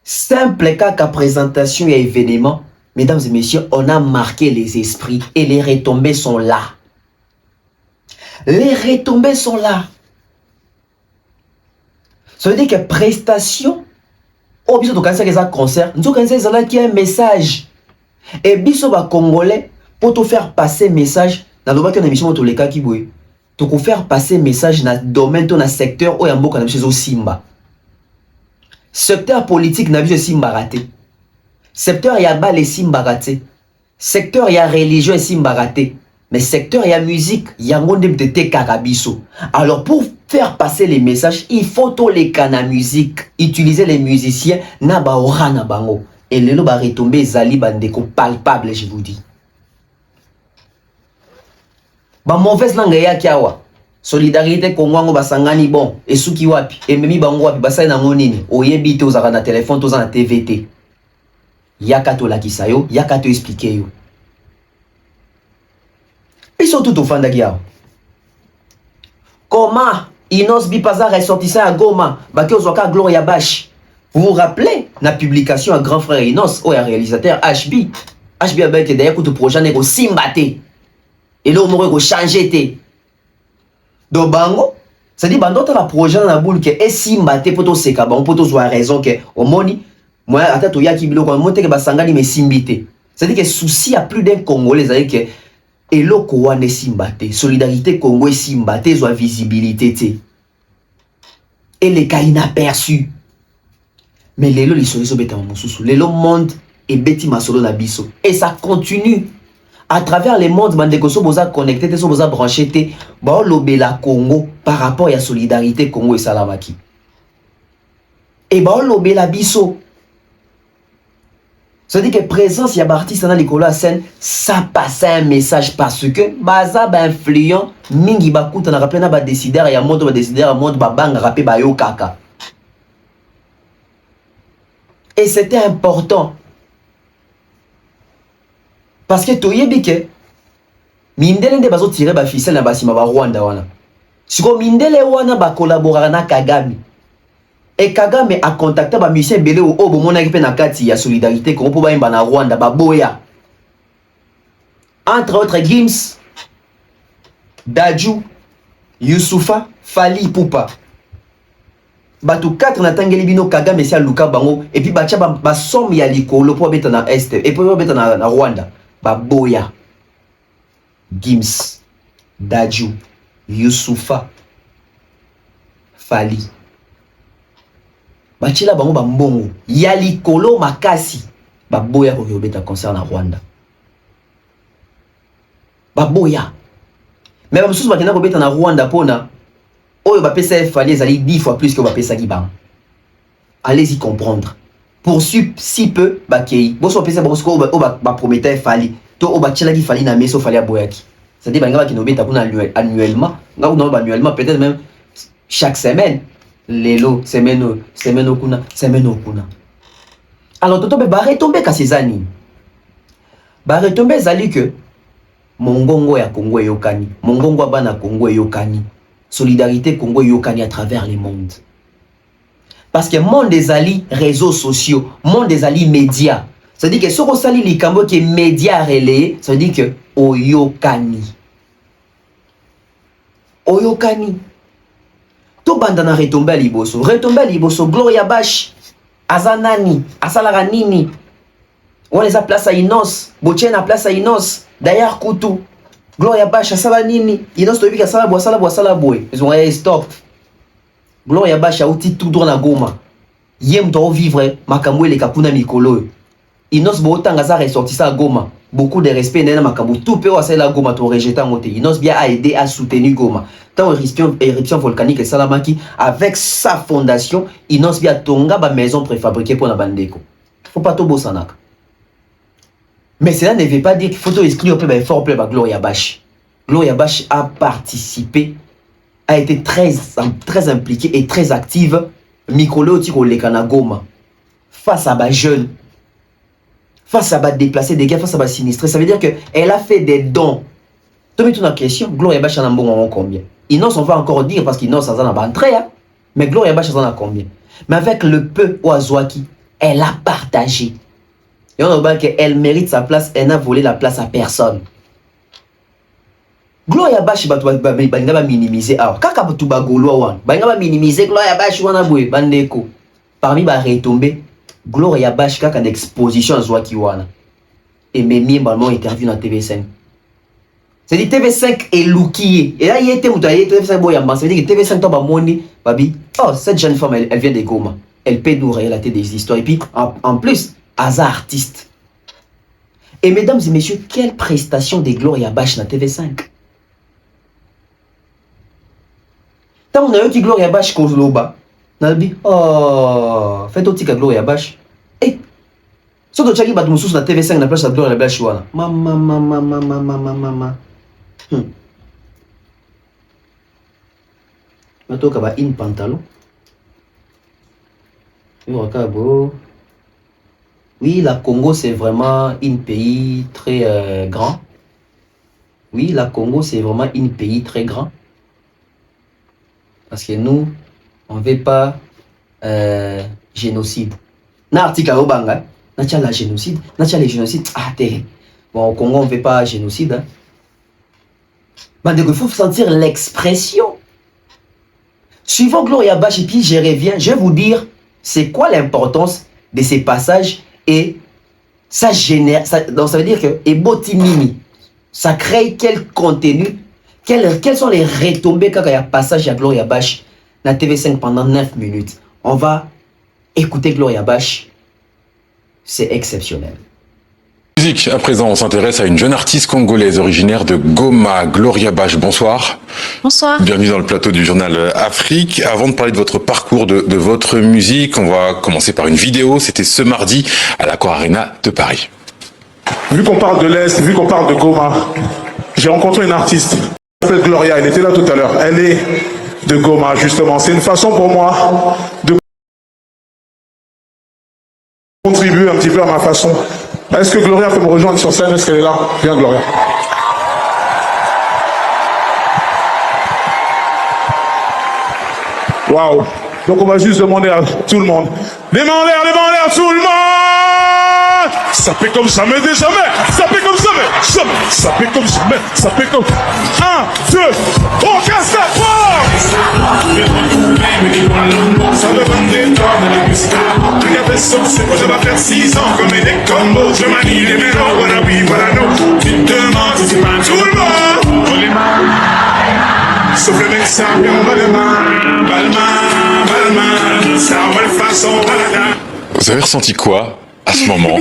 Simple cas qu'à présentation et événement, mesdames et messieurs, on a marqué les esprits et les retombées sont là. Les retombées sont là. Ça veut dire que prestation, au biso de ça un concert, nous avons là qui a un message. Et biso ba congolais pour te faire passer message dans le bas qu'on émission tous les cas qui boué. Pour faire passer message dans le domaine dans le secteur où il y a beaucoup de choses Simba. Secteur politique n'a pas Simba raté. Secteur il y a bas les Simba raté. Secteur il y a religion Simba raté. Mais secteur il y a musique, il y a monde de te carabiso. Alors pour faire passer les messages, il faut tous les canaux musique, utiliser les musiciens na ba ora na bango. Et le ba retomber zali bandeko palpable je vous dis. Ba mauvaise langue ya kiawa. Solidarité Congo basangani bon et suki wapi et memi bango wapi basai na ngonini oyebi te ozaka na téléphone toza na TVT. Yaka to la kisayo, yaka to expliquer yo. Ils sont tout au fond d'Agiao. Comment Inos Bipaza ressortissant à Goma, Baki Ozoka Gloria Bash. Vous vous rappelez la publication à grand frère Inos, ou à réalisateur HB. HB a été d'ailleurs que le projet n'est qu'au Simbate. Et là, on aurait changé té. Donc, bango, ça dit, bango, t'as la projet dans la boule que est Simbate pour tout seka, bon, pour tout soit raison que, au moni, moi, à tête, il y a qui bilo, quand on monte que Basangani me Simbite. Ça dit que souci à plus d'un Congolais, ça dit que, et l'oko wane Simbate, solidarité Congo et Simbate, soit visibilité té. Et les cas inaperçus. Mais les lots, ils sont bêta mosusu. Les lots monde et bêti masolo na biso. Et ça continue. À travers les mondes, bandeko so boza connecté, so boza branché, ba lobé la Congo par rapport à la solidarité Congo et Salamaki. Et ba lobé la biso. Ça veut dire que présence, il y a artiste dans l'école à scène, ça passe un message parce que baza ba influent, mingi ba kuta na rappelé na ba décideur, ya monde ba décideur, monde ba bang rapé ba yo kaka. Et c'était important. Parce que toyebi ke mindele nde bazo tirer ba ficelle na basima ba Rwanda wana. Siko mindele wana ba collaborer na Kagame. Et Kagame a contacté ba musicien belé au obo mona ki pe na kati ya solidarité ko po ba imba na Rwanda ba boya. Entre autres Gims, Dadju, Youssoufa, Fally Ipupa. Batu 4 na tangeli bino Kagame sia luka bango et puis bacha ba somme ya likolo po beta na est et po beta na Rwanda ba boya. Gims, Dadju, Youssoufa, Fally. Bachila bango ba mbongo ya likolo makasi ba boya ko beta concert na Rwanda. Ba boya. Mais ba mususu bakena ko beta na Rwanda pona oyo ba pesa Fally ezali 10 fois plus que ba pesa Gibang. Allez-y comprendre. Pour si peu ba kei. Bo so pesa ba ko ba promettait Fally. To o ba chela ki Fally na meso Fally aboyaki. Ça dit banga ba ki no beta kuna annuellement. Nga ou non ba annuellement peut-être même chaque semaine. Lelo semaine okuna. Alors toto be ba retomber ka Césani. Ba retomber zali que mongongo ya Congo yokani, mongongo bana Congo yokani, solidarité Congo yokani à travers le monde. Parce que monde des alliés réseaux sociaux, monde des alliés médias. Ça veut dire que ce qu'on sali likambo qui est média relayé, ça veut dire que oyokani. Oyokani. To bandana retomber liboso. Retomber liboso Gloria Bash. Azanani, asalara nini. On les a place à Inos, Bochen a place à Inos. D'ailleurs Koutou. Gloria Bash asala nini. Inos to bika sala boy. Ils ont dit stop. Gloria Bash a outi tout droit na Goma. Yem to vivre makamwe le kapuna mikolo. Inos bo tanga za ressorti ça Goma. Beaucoup de respect nena makabu tout peut asala Goma to rejeter ngote. Inos bien a aidé à soutenir Goma. Tant éruption volcanique et Salamaki avec sa fondation, Inos bien tonga ba maison préfabriquée pour la bandeko. Faut pas to bosanaka. Mais cela ne veut pas dire qu'il faut exclure un peu fort plus Gloria Bash. Gloria Bash a participé, a été très impliquée et très active. Mikolo Tiko Lekana Goma. Face à bas jeunes, face à bas déplacés, des gars, face à bas sinistrés. Ça veut dire qu'elle a fait des dons. Tu mets une question, Gloria Bash en a bon combien? Inos, on va encore dire parce qu'Inos en a pas entré, mais Gloria Bash en a combien? Mais avec le peu Oazouaki, elle a partagé. Et on a dit qu'elle mérite sa place, elle n'a volé la place à personne. Gloria Bash va minimiser. Alors, quand tu vas gaulois, va minimiser Gloria Bash wana boy bandeko. Parmi va retomber Gloria Bash kaka d'exposition Zwaki wana. Et Memi Balmon interview dans TV5. C'est dit TV5 est lookié. Et là il était moutaillé TV5 boyamba. Ça veut dire que TV5 tomba moni babi. Oh, cette jeune femme elle vient de Goma. Elle peut nous relater des histoires et puis en plus Asa artiste. Et mesdames et messieurs, quelle prestation de Gloria Bash na TV5. Tant on a eu qui Gloria Bash Kozloba, on a dit oh, faites aussi que Gloria Bash. Et si tu as dit que tu na TV5 na place de Gloria Bash wana. Mama. Maintenant que ba in pantalon. Oui, la Congo, c'est vraiment un pays très grand. Oui, la Congo, c'est vraiment un pays très grand. Parce que nous, on ne veut pas génocide. Na article au Banga, na la génocide, na les génocides. Ah, t'es. Bon, au Congo, on ne veut pas génocide. Hein. Mais il faut sentir l'expression. Suivant Gloria Bash, et puis je reviens, je vais vous dire c'est quoi l'importance de ces passages. Et ça génère, donc ça veut dire que Ebotimini, ça crée quel contenu, quelles sont les retombées quand il y a passage à Gloria Bash na TV5 pendant 9 minutes. On va écouter Gloria Bash, c'est exceptionnel. musique, à présent, on s'intéresse à une jeune artiste congolaise originaire de Goma, Gloria Bache. Bonsoir. Bonsoir. Bienvenue dans le plateau du journal Afrique. Avant de parler de votre parcours, de votre musique, on va commencer par une vidéo. C'était ce mardi à l'Accor Arena de Paris. Vu qu'on parle de l'Est, vu qu'on parle de Goma, j'ai rencontré une artiste. Elle s'appelle Gloria, elle était là tout à l'heure. Elle est de Goma, justement. C'est une façon pour moi de contribuer un petit peu à ma façon. Est-ce que Gloria peut me rejoindre sur scène? Est-ce qu'elle est là? Viens, Gloria. Waouh! Donc on va juste demander à tout le monde. Les mains en l'air, tout le monde! Ça fait comme jamais, jamais! Ça fait comme jamais! Jamais! Ça fait comme jamais! Ça fait comme... 1, 2, on casse la porte! Ça me donne des torts de l'église. Regardez ça, c'est quoi je vais faire 6 ans comme des combos. Je manie les mélanges, voilà oui, voilà non. Tu te demandes si c'est pas tout le monde! On les mains! Sauf le mec, ça vient, on va les mains. Balmain, ça va le façon, balada. Vous avez ressenti quoi à ce moment?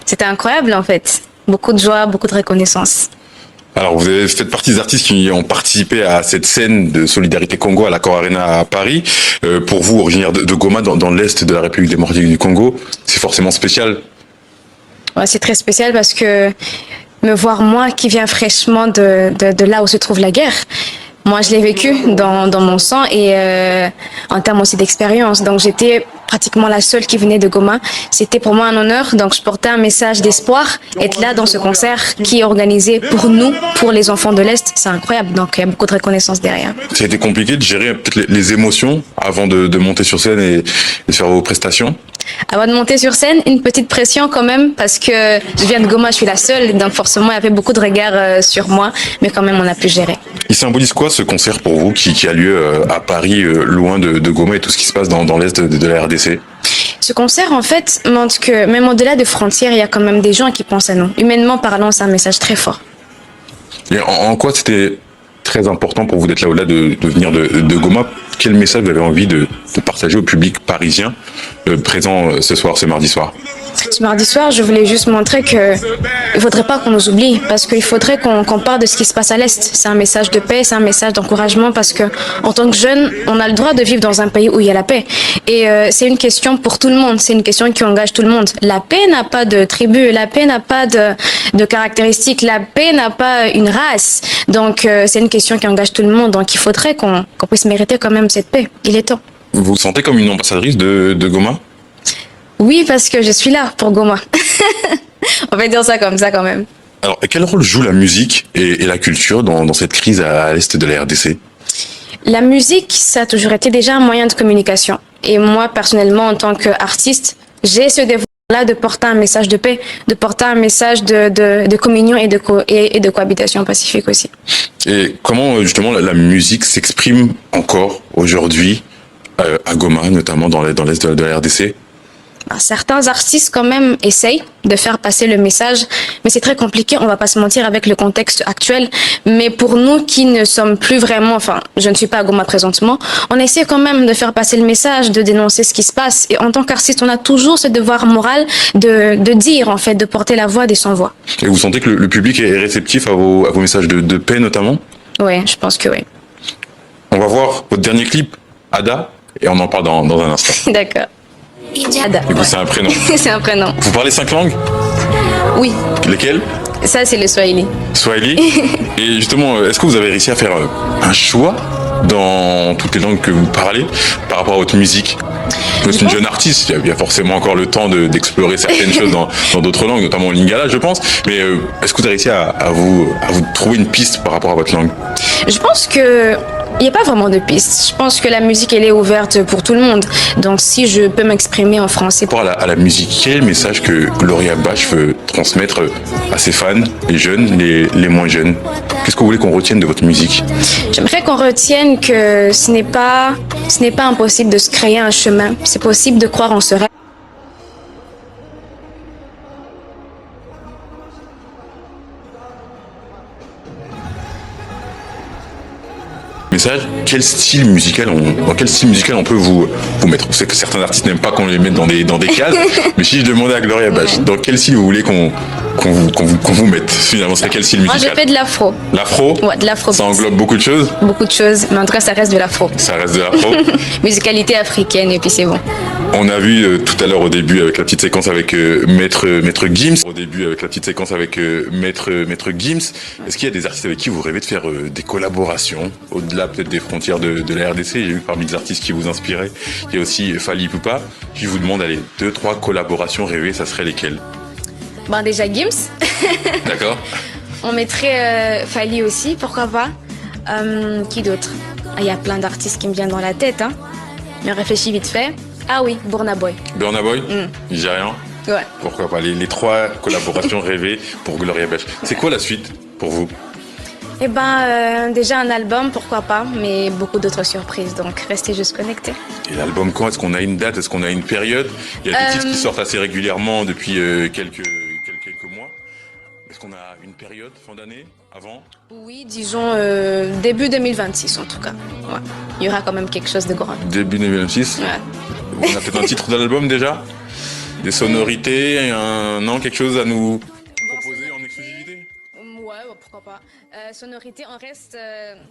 C'était incroyable en fait. Beaucoup de joie, beaucoup de reconnaissance. Alors, vous avez fait partie des artistes qui ont participé à cette scène de Solidarité Congo à l'Accor Arena à Paris. Pour vous, originaire de Goma, dans l'Est de la République démocratique du Congo, c'est forcément spécial. Ouais, c'est très spécial parce que me voir moi qui viens fraîchement de là où se trouve la guerre, moi je l'ai vécu dans mon sang et en termes aussi d'expérience. Donc j'étais pratiquement la seule qui venait de Goma. C'était pour moi un honneur. Donc je portais un message d'espoir. Être là dans ce concert qui est organisé pour nous, pour les enfants de l'Est, c'est incroyable. Donc il y a beaucoup de reconnaissance derrière. Ça a été compliqué de gérer peut-être les émotions avant de monter sur scène et de faire vos prestations? Avant de monter sur scène, une petite pression quand même parce que je viens de Goma, je suis la seule, donc forcément il y avait beaucoup de regards sur moi, mais quand même on a pu gérer. Il symbolise quoi ce concert pour vous qui a lieu à Paris, loin de Goma et tout ce qui se passe dans l'Est de la RDC? Ce concert en fait montre que même au-delà des frontières, il y a quand même des gens qui pensent à nous. Humainement parlant, c'est un message très fort. Et en quoi c'était très important pour vous d'être là au-delà de venir de Goma? Quel message vous avez envie de partager au public parisien présent ce mardi soir? Ce mardi soir, je voulais juste montrer que il faudrait pas qu'on nous oublie, parce qu'il faudrait qu'on parle de ce qui se passe à l'Est. C'est un message de paix, c'est un message d'encouragement, parce que en tant que jeune, on a le droit de vivre dans un pays où il y a la paix. Et c'est une question pour tout le monde, c'est une question qui engage tout le monde. La paix n'a pas de tribu, la paix n'a pas de caractéristiques, la paix n'a pas une race. Donc c'est une question qui engage tout le monde, donc il faudrait qu'on puisse mériter quand même cette paix. Il est temps. Vous vous sentez comme une ambassadrice de Goma? Oui, parce que je suis là pour Goma. On va dire ça comme ça quand même. Alors, quel rôle joue la musique et la culture dans cette crise à l'Est de la RDC? La musique, ça a toujours été déjà un moyen de communication. Et moi, personnellement, en tant qu'artiste, j'ai ce devoir-là de porter un message de paix, de porter un message de communion et de cohabitation pacifique aussi. Et comment, justement, la musique s'exprime encore aujourd'hui à Goma, notamment dans l'Est de la RDC? Certains artistes quand même essayent de faire passer le message, mais c'est très compliqué, on va pas se mentir avec le contexte actuel. Mais pour nous qui ne sommes plus vraiment, enfin, je ne suis pas à Goma présentement, on essaie quand même de faire passer le message, de dénoncer ce qui se passe. Et en tant qu'artiste, on a toujours ce devoir moral de dire, en fait, de porter la voix des sans-voix. Et vous sentez que le public est réceptif à vos messages de paix notamment? Oui, je pense que oui. On va voir votre dernier clip, Ada, et on en parle dans un instant. D'accord. Ada. Du coup, c'est un prénom. C'est un prénom. Vous parlez 5 langues? Oui. Lesquelles? Ça, c'est le Swahili. Swahili. Et justement, est-ce que vous avez réussi à faire un choix dans toutes les langues que vous parlez par rapport à votre musique? Vous êtes une jeune artiste, il y a forcément encore le temps d'explorer certaines choses dans d'autres langues, notamment en lingala, je pense. Mais est-ce que vous avez réussi à vous trouver une piste par rapport à votre langue? Je pense que il n'y a pas vraiment de piste. Je pense que la musique, elle est ouverte pour tout le monde. Donc, si je peux m'exprimer en français. Par rapport à la musique, quel est le message que Gloria Bache veut transmettre à ses fans, les jeunes, les moins jeunes? Qu'est-ce que vous voulez qu'on retienne de votre musique? J'aimerais qu'on retienne que ce n'est pas impossible de se créer un chemin. C'est possible de croire en ce rêve. Message, dans quel style musical on peut vous mettre? On sait que certains artistes n'aiment pas qu'on les mette dans des cases, mais si je demandais à Gloria Bache, dans quel style vous voulez qu'on qu'on vous mette finalement? C'est quel style Moi, musical? je fais de l'afro. L'afro? Ouais, de l'afro. Ça englobe beaucoup de choses? Beaucoup de choses, mais en tout cas, ça reste de l'afro. Ça reste de l'afro. Musicalité africaine, et puis c'est bon. On a vu tout à l'heure au début avec la petite séquence avec Maître Gims. Au début avec la petite séquence avec Maître Gims. Est-ce qu'il y a des artistes avec qui vous rêvez de faire des collaborations au-delà peut-être des frontières de la RDC? J'ai vu parmi les artistes qui vous inspiraient, il y a aussi Fally Ipupa. Je vous demande, allez, 2-3 collaborations rêvées, ça serait lesquelles? Ben déjà Gims. D'accord. On mettrait Fally aussi, pourquoi pas. Qui d'autre? Il y a plein d'artistes qui me viennent dans la tête, hein. Mais on réfléchit vite fait. Ah oui, Burna Boy. Burna Boy, Nigérian. Ouais. Pourquoi pas, les 3 collaborations rêvées pour Gloria Bach. C'est quoi la suite pour vous? Eh ben, déjà un album, pourquoi pas, mais beaucoup d'autres surprises, donc restez juste connectés. Et l'album quand? Est-ce qu'on a une date? Est-ce qu'on a une période? Il y a des titres qui sortent assez régulièrement depuis quelques mois. Est-ce qu'on a une période, fin d'année, avant? Oui, disons début 2026 en tout cas. Ouais. Il y aura quand même quelque chose de grand. Début 2026? Ouais. On a peut-être un titre de l'album déjà? Des sonorités, quelque chose à nous proposer en exclusivité? Ouais, pourquoi pas. Sonorité, on reste...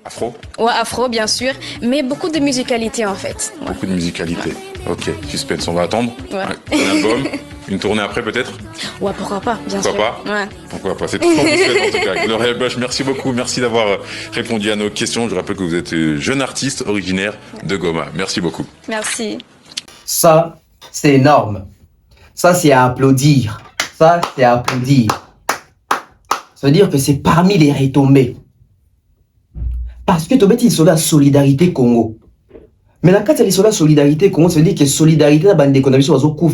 Afro? Ouais, afro bien sûr, mais beaucoup de musicalité en fait. Ouais. Beaucoup de musicalité. Ouais. Ok, suspense, on va attendre. Ouais. Un album, une tournée après peut-être? Ouais, pourquoi pas, bien sûr. Pourquoi pas? Ouais. Pourquoi pas, c'est tout ce qu'on vous souhaite en tout cas. Gloria Bach, merci beaucoup, merci d'avoir répondu à nos questions. Je rappelle que vous êtes jeune artiste originaire de Goma. Merci beaucoup. Merci. Ça, c'est énorme. Ça, c'est à applaudir. Ça, c'est à applaudir. Ça veut dire que c'est parmi les retombées. Parce que tu es sur la solidarité Congo. Mais quand tu es sur la solidarité Congo, ça veut dire que solidarité dans bande d'économie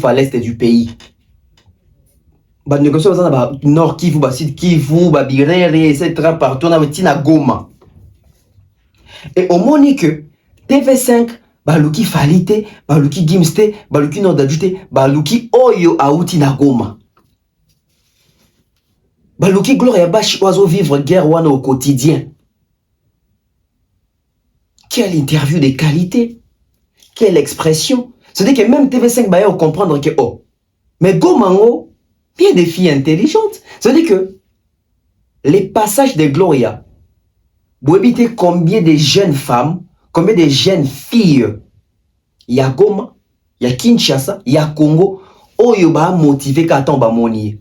à l'est du pays. Bande d'économie dans le nord Kivu, Sud Kivu, Birere, etc. partout dans le Goma. Et au moment que TV5, baluki Falite, baluki Gimste, baluki Nordajute, baluki Oyo Aouti na Goma. Baluki Gloria Bach oiseau vivre guerre wana au quotidien. Quelle interview de qualité. Quelle expression. C'est-à-dire que même TV5 va comprendre que mais Gomango, bien des filles intelligentes. C'est-à-dire que les passages de Gloria, vous évitez combien de jeunes femmes, combien de jeunes filles, il y a Goma, il y a Kinshasa, il y a Congo, Oyo ba motivé qu'à tomber moni.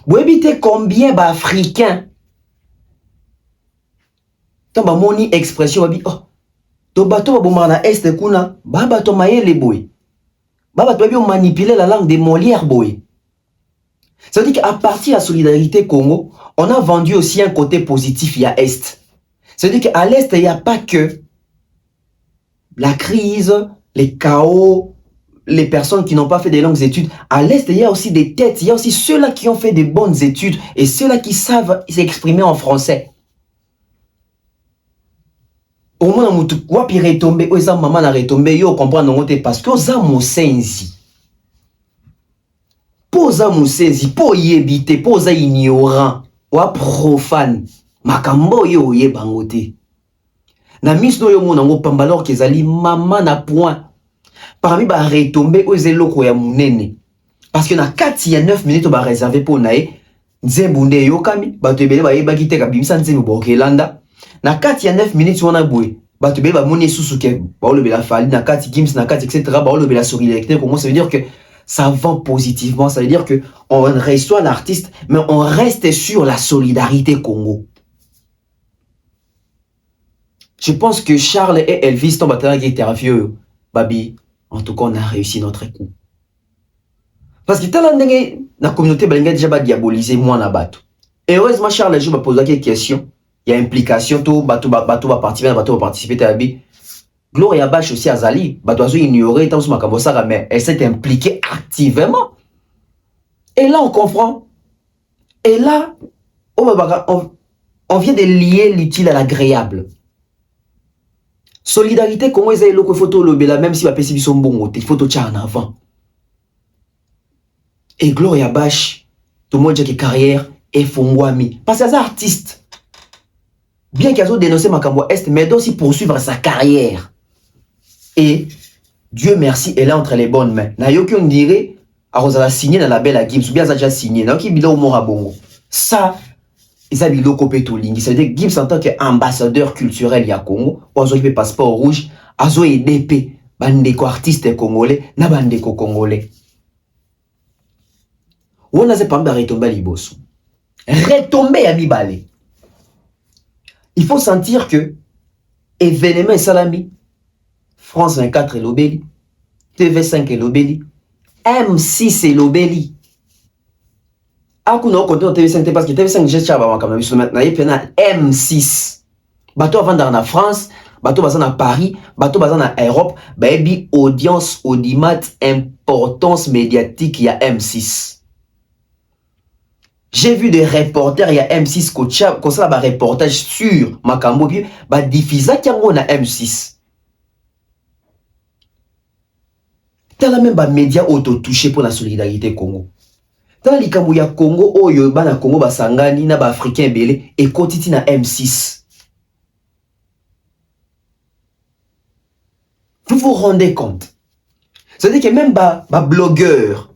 Vous évitez combien d'Africains tomber moni expression babi to bato ba na est kuna ba bato mayele boy. Ba bato babi manipuler la langue de Molière boy. Ça veut dire qu'à partir de la solidarité Congo, on a vendu aussi un côté positif il y a est. Ça veut dire qu'à l'est il n'y a pas que la crise, les chaos, les personnes qui n'ont pas fait de longues études. À l'Est, il y a aussi des têtes, il y a aussi ceux-là qui ont fait de bonnes études et ceux-là qui savent s'exprimer en français. Au moins, on peut retomber, on maman a retombé, on comprend parce que on a mosenzi. Posa mosenzi, po yebite, posa ignorant, ou profane. Makambo yo yebangote. Na mis no yo mona ngo pambalor kezali maman na point. Parmi ba retomber aux eloko ya munene. Parce que na 4 il y a 9 minutes ba réservé pour nae nzembunde yokami bato ebele ba yeba kiteka bimisa nzembo bokelanda. Na 4 il y a 9 minutes on a boué. Bato ebele ba moni susuke ba olobela Fally na 4 Gims na 4 etc. ba olobela solidarité comment ça veut dire que ça vend positivement, ça veut dire que on reçoit l'artiste mais on reste sur la solidarité Congo. Je pense que Charles et Elvis tombent à interview Babi. En tout cas, on a réussi notre coup. Parce que la communauté a déjà diabolisé moi na bateau. Et heureusement, Charles, je me pose quelques questions. Il y a implication, tout bateau va participer à Babi. Gloria Bach aussi Azali, bateau a ignoré, mais elle s'est impliquée activement. Et là, on comprend. Et là, on vient de lier l'utile à l'agréable. Solidarité, comment ils ont photo lobela même si va passer son bon il faut tout en avant. Et Gloria Bach, tout le monde dit que carrière est fongwami. Parce que c'est artiste. Bien qu'elle ait dénoncé Makambo Est, mais elle doit aussi poursuivre sa carrière. Et Dieu merci, elle est entre les bonnes mains. Na yo qui on dirait, a signé dans la belle à Gims, ou bien ça déjà signé, na qui bidon au Morabongo. Ça, ils ont biloko petolingi. C'est-à-dire Gims en tant qu'ambassadeur culturel ya Congo, ozo pe passeport rouge, azo EDP, bandeko artiste congolais, na bandeko congolais. On a se pamba retomber liboso. Retomber à mibale. Il faut sentir que événement salami, France 24 et l'obéli, TV5 et l'obéli, M6 et l'obéli. Akuno côté TV5 parce que TV5 j'ai chaba wakama biso maintenant y pena M6. Bateau avant dans la France, bateau basé dans Paris, bateau basé dans Europe, baby audience audimat importance médiatique il y a M6. J'ai vu des reporters il y a M6 comme ça ba reportage sur Makambo puis ba diffuser kiango na M6. T'as la même ba média auto touché pour la solidarité Congo. Dans les Kamouya Congo, oyo bana Congo basangani na ba africain belé et kotiti na M6. Vous vous rendez compte? C'est-à-dire que même ba blogueur,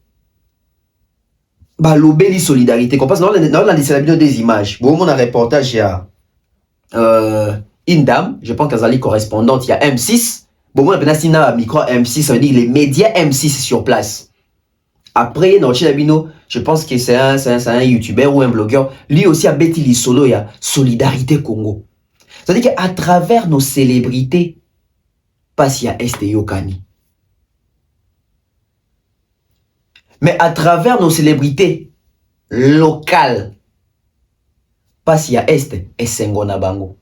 ba lobeli solidarité, qu'on passe dans la distribution des images. Bon, mon reportage il y a une dame, je pense qu'elle est correspondante, il y a M6. Bon, mon appelle un micro M6, ça veut dire les médias M6 sur place. Après, je pense que c'est un youtubeur ou un blogueur. Lui aussi a bêti les solo, il y a Solidarité Congo. C'est-à-dire qu'à travers nos célébrités, passe il y a Este Yokani. Mais à travers nos célébrités locales, passe il y a Este et Sengo Nabango.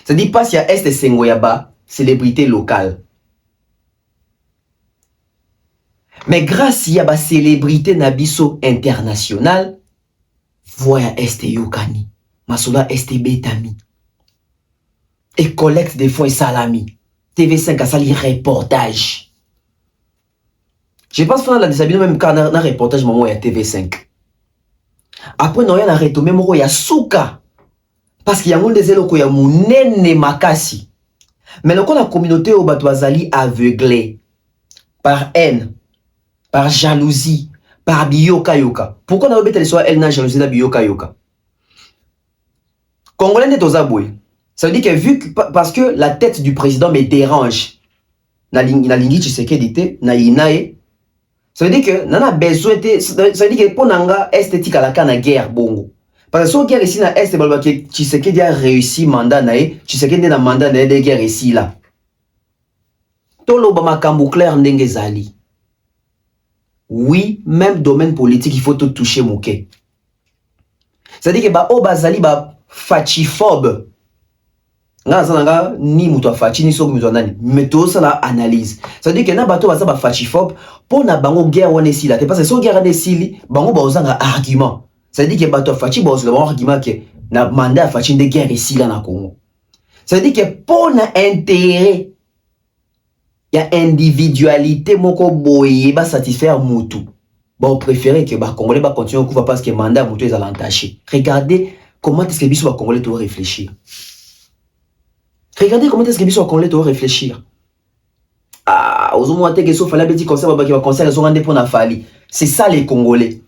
C'est-à-dire passe il y a Este et Sengo Yaba, célébrité locale. Mais grâce à la célébrité nabiso internationale, voya Este Yokani, Masola Este Betami. Et collecte des fonds et salami. TV5 a sali reportage. Je pense que la disabilité même quand on a reportage moment il y a TV5. Après on a retombé moment il y a Souka. Parce qu'il y a monde des élocos il y a Mounene Makasi. Mais donc la communauté au Batouazali aveuglée par haine, par jalousie, par biyoka yoka. Pourquoi on a obéi soit elle n'a jalousie de biyoka yoka? Congolais n'est aux aboués. Ça veut dire que vu que, parce que la tête du président me dérange, na lingi Tshisekedi na inae, ça veut dire que nana besoin ça veut dire que pour nanga esthétique à la kana guerre bongo. Parce que si on guerre ici na est balba que Tshisekedi a réussi mandat nae, Tshisekedi na mandat nae de guerre ici là. Tolo ba makambu clair ndenge zali. Oui, même domaine politique, il faut tout toucher mouké. C'est-à-dire que ba o bazali ba fachiphobe. Nga ni muto fachi ni soki muto nani. Mais tout ça la analyse. C'est-à-dire que na bato baza ba fachiphobe pour na bango guerre wane sila. Parce que so guerre ne sili, bango ba ozanga argument. C'est-à-dire que bato fachi ba ozanga argument que na mandat fachi de guerre ici là na Congo. C'est-à-dire que pour na intérêt il y a individualité moko boye ba satisfaire mutu. Bon préférer que ba Congolais ba continuer couva parce que mandat mutu est à l'entaché. Regardez comment est-ce que biso ba Congolais doit réfléchir. Regardez comment est-ce que biso ba Congolais doit réfléchir. Ah, aux moins que sauf la petit conseil ba qui va conseil ils ont rendez pour na fali. C'est ça les Congolais.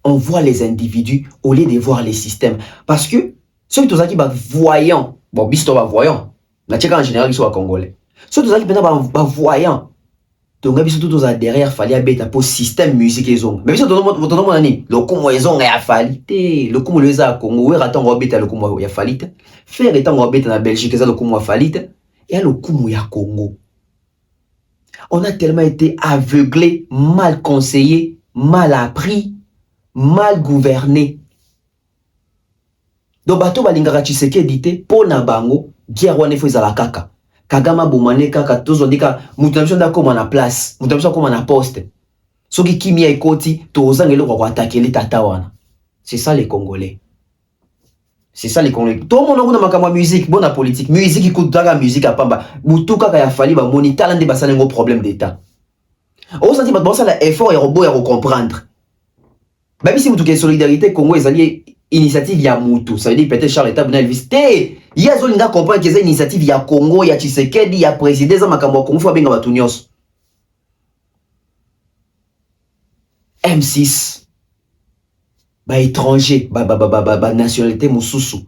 On voit les individus au lieu de voir les systèmes parce que ceux qui ba voyant, bon biso ba voyant. Na tcheka en général biso ba Congolais. Surtout ça qui peut pas voyant. Donc biso tout ça derrière fallait abeta pour système musique ils ont. Mais biso tout le monde ani le kumo ils ont ya falité, le kumo les a Congo, ouais attends robeta le kumo ya falité. Faire étant robeta na Belgique ça le kumo falité et le kumo ya Congo. On a tellement été aveuglé, mal conseillé, mal appris, mal gouverné. Donc bato balingaka Tshisekedi te pour na bango guerre wane fo za kaka. Kagama bomane kaka tozo ndika mutamsho ndako na place mutamsho koma na poste soki kimia ekoti tozanga eloko kwa attaquer tata wana. C'est ça les Congolais, c'est ça les Congolais. Tout le monde na makamwa musique bona politique musique ikutaka musique apamba butuka ka ya fali ba moni talent de basala ngo problème d'état o senti ba bonsa la effort ya robo ya comprendre ba bisi mutuke solidarité Congo ezali initiative ya mutu. Ça veut dire peut-être Charles Tabouna Elvis te ya zolinga comprendre que c'est initiative ya Congo ya Tshisekedi ya président za makambo Congo fo benga batu nyonso. M6 étranger, nationalité mosusu,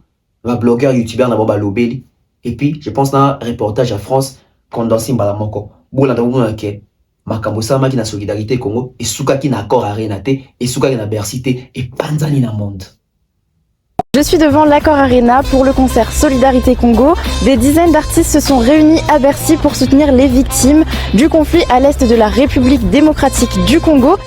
blogueur, youtubeur na boba lobeli. Et puis je pense na reportage à France condensé mbala moko. Bola ndabona ke makambo sama ki na solidarité Congo et souka ki na accord Arena te et souka ki na Bercy te et panzani na monde. Je suis devant l'Accor Arena pour le concert Solidarité Congo. Des dizaines d'artistes se sont réunis à Bercy pour soutenir les victimes du conflit à l'est de la République démocratique du Congo.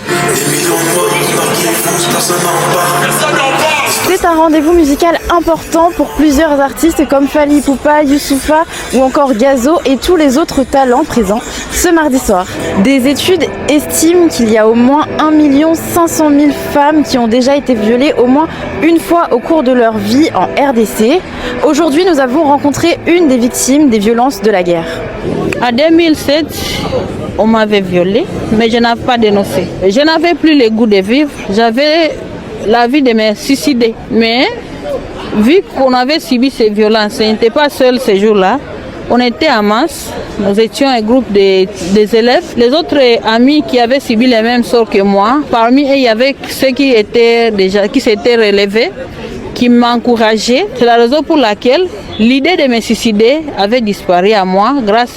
C'est un rendez-vous musical important pour plusieurs artistes comme Fally Ipupa, Youssoupha ou encore Gazo et tous les autres talents présents ce mardi soir. Des études estiment qu'il y a au moins 1 500 000 femmes qui ont déjà été violées au moins une fois au cours de leur vie en RDC. Aujourd'hui, nous avons rencontré une des victimes des violences de la guerre. En 2007, on m'avait violée, mais je n'avais pas dénoncé. Je n'avais plus le goût de vivre. J'avais l'envie de me suicider. Mais vu qu'on avait subi ces violences, on n'était pas seul ces jours-là. On était en masse. Nous étions un groupe des élèves. Les autres amis qui avaient subi les mêmes sorts que moi, parmi eux, il y avait ceux qui s'étaient relevés, qui m'encourageaient. C'est la raison pour laquelle l'idée de me suicider avait disparu à moi grâce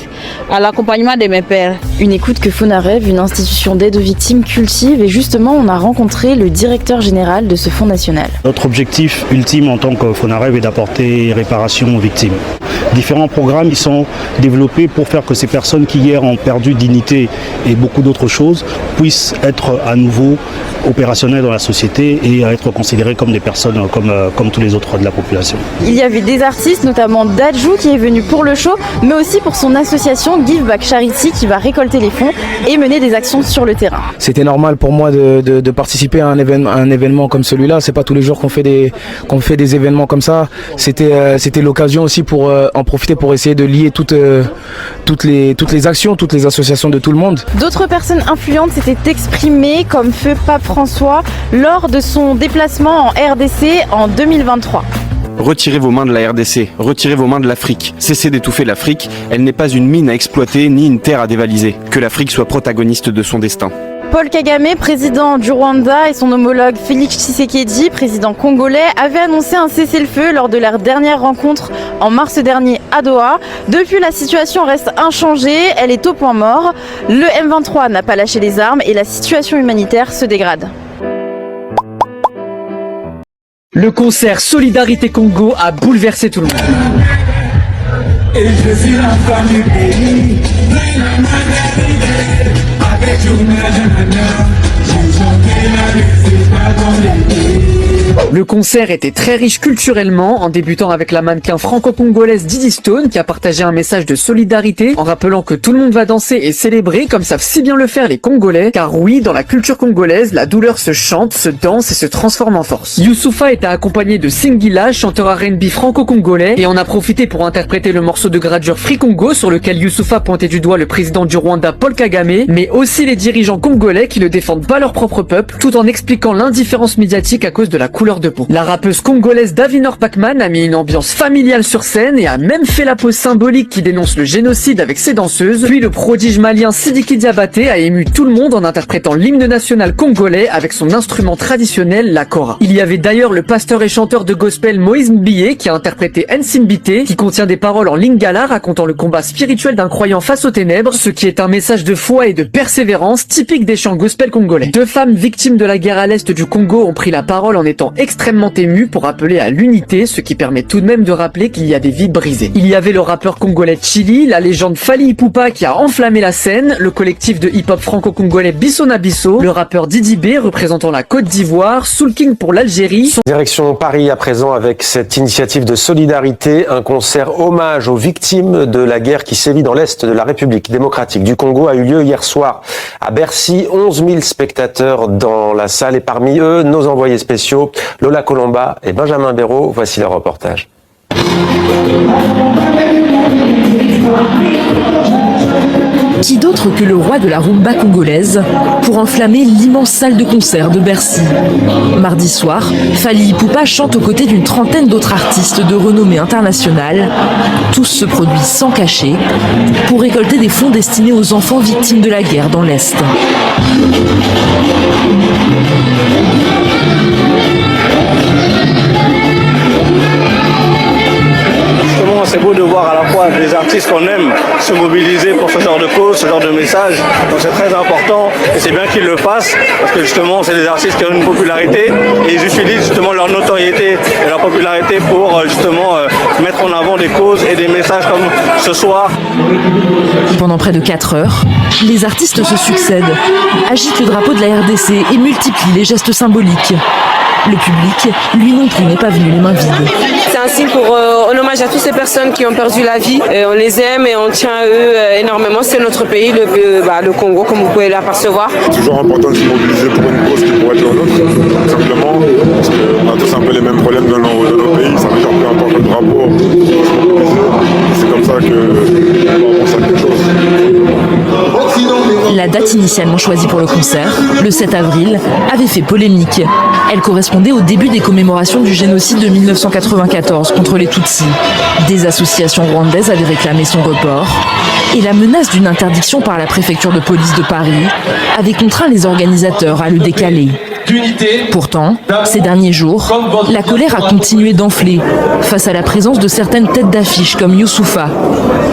à l'accompagnement de mes pères. Une écoute que Fonarève, une institution d'aide aux victimes, cultive, et justement on a rencontré le directeur général de ce fonds national. Notre objectif ultime en tant que Fonarève est d'apporter réparation aux victimes. Différents programmes sont développés pour faire que ces personnes qui hier ont perdu dignité et beaucoup d'autres choses puissent être à nouveau opérationnelles dans la société et être considérées comme des personnes comme tous les autres de la population. Il y avait des artistes, notamment Dadju qui est venu pour le show, mais aussi pour son association Give Back Charity qui va récolter les fonds et mener des actions sur le terrain. C'était normal pour moi de participer à un événement comme celui-là. C'est pas tous les jours qu'on fait des événements comme ça. C'était l'occasion aussi pour en profiter pour essayer de lier toutes les actions, toutes les associations de tout le monde. D'autres personnes influentes s'étaient exprimées comme feu Pape François lors de son déplacement en RDC en 2023. Retirez vos mains de la RDC, retirez vos mains de l'Afrique. Cessez d'étouffer l'Afrique, elle n'est pas une mine à exploiter ni une terre à dévaliser. Que l'Afrique soit protagoniste de son destin. Paul Kagame, président du Rwanda, et son homologue Félix Tshisekedi, président congolais, avaient annoncé un cessez-le-feu lors de leur dernière rencontre en mars dernier à Doha. Depuis, la situation reste inchangée, elle est au point mort. Le M23 n'a pas lâché les armes et la situation humanitaire se dégrade. Le concert Solidarité Congo a bouleversé tout le monde. Et je suis l'enfant du pays, avec Le concert était très riche culturellement, en débutant avec la mannequin franco-congolaise Didi Stone qui a partagé un message de solidarité en rappelant que tout le monde va danser et célébrer comme savent si bien le faire les Congolais, car oui, dans la culture congolaise, la douleur se chante, se danse et se transforme en force. Youssoupha était accompagné de Singila, chanteur R&B franco-congolais, et on a profité pour interpréter le morceau de Gradure Free Congo sur lequel Youssoupha pointait du doigt le président du Rwanda Paul Kagame, mais aussi les dirigeants congolais qui ne défendent pas leur propre peuple, tout en expliquant l'indifférence médiatique à cause de la couleur de peau. La rappeuse congolaise Davinor Pacman a mis une ambiance familiale sur scène et a même fait la pose symbolique qui dénonce le génocide avec ses danseuses. Puis le prodige malien Sidiki Diabaté a ému tout le monde en interprétant l'hymne national congolais avec son instrument traditionnel, la kora. Il y avait d'ailleurs le pasteur et chanteur de gospel Moïse Mbiye qui a interprété Nsimbité, qui contient des paroles en lingala racontant le combat spirituel d'un croyant face aux ténèbres, ce qui est un message de foi et de persévérance typique des chants gospel congolais. Deux femmes victimes de la guerre à l'est du Congo ont pris la parole en étant extrêmement émues pour appeler à l'unité, ce qui permet tout de même de rappeler qu'il y a des vies brisées. Il y avait le rappeur congolais Chili, la légende Fally Ipupa qui a enflammé la scène, le collectif de hip-hop franco-congolais Bissona Bisso, le rappeur Didi B représentant la Côte d'Ivoire, Soul King pour l'Algérie. Direction Paris à présent avec cette initiative de solidarité, un concert hommage aux victimes de la guerre qui sévit dans l'est de la République démocratique du Congo a eu lieu hier soir à Bercy. 11 000 spectateurs dans la salle et parmi eux nos envoyés spéciaux Lola Colomba et Benjamin Béraud. Voici leur reportage. Qui d'autre que le roi de la rumba congolaise pour enflammer l'immense salle de concert de Bercy. Mardi soir, Fally Ipupa chante aux côtés d'une trentaine d'autres artistes de renommée internationale. Tous se produisent sans cachet pour récolter des fonds destinés aux enfants victimes de la guerre dans l'Est. artistes qu'on aime se mobiliser pour ce genre de cause, ce genre de message. Donc c'est très important et c'est bien qu'ils le fassent parce que justement c'est des artistes qui ont une popularité et ils utilisent justement leur notoriété et leur popularité pour justement mettre en avant des causes et des messages comme ce soir. Pendant près de 4 heures, les artistes se succèdent, agitent le drapeau de la RDC et multiplient les gestes symboliques. Le public, lui non plus, n'est pas venu les mains vides. C'est un signe en hommage à toutes ces personnes qui ont perdu la vie. On les aime et on tient à eux énormément. C'est notre pays, le Congo, comme vous pouvez l'apercevoir. C'est toujours important de se mobiliser pour une cause qui pourrait être l'autre, tout simplement, parce qu'on a tous un peu les mêmes problèmes dans nos pays. Ça veut dire peu importe le drapeau, c'est comme ça qu'on pense à quelque chose. La date initialement choisie pour le concert, le 7 avril, avait fait polémique. Elle correspondait au début des commémorations du génocide de 1994 contre les Tutsis. Des associations rwandaises avaient réclamé son report et la menace d'une interdiction par la préfecture de police de Paris avait contraint les organisateurs à le décaler. Pourtant, ces derniers jours, la colère a continué d'enfler face à la présence de certaines têtes d'affiche comme Youssoufa.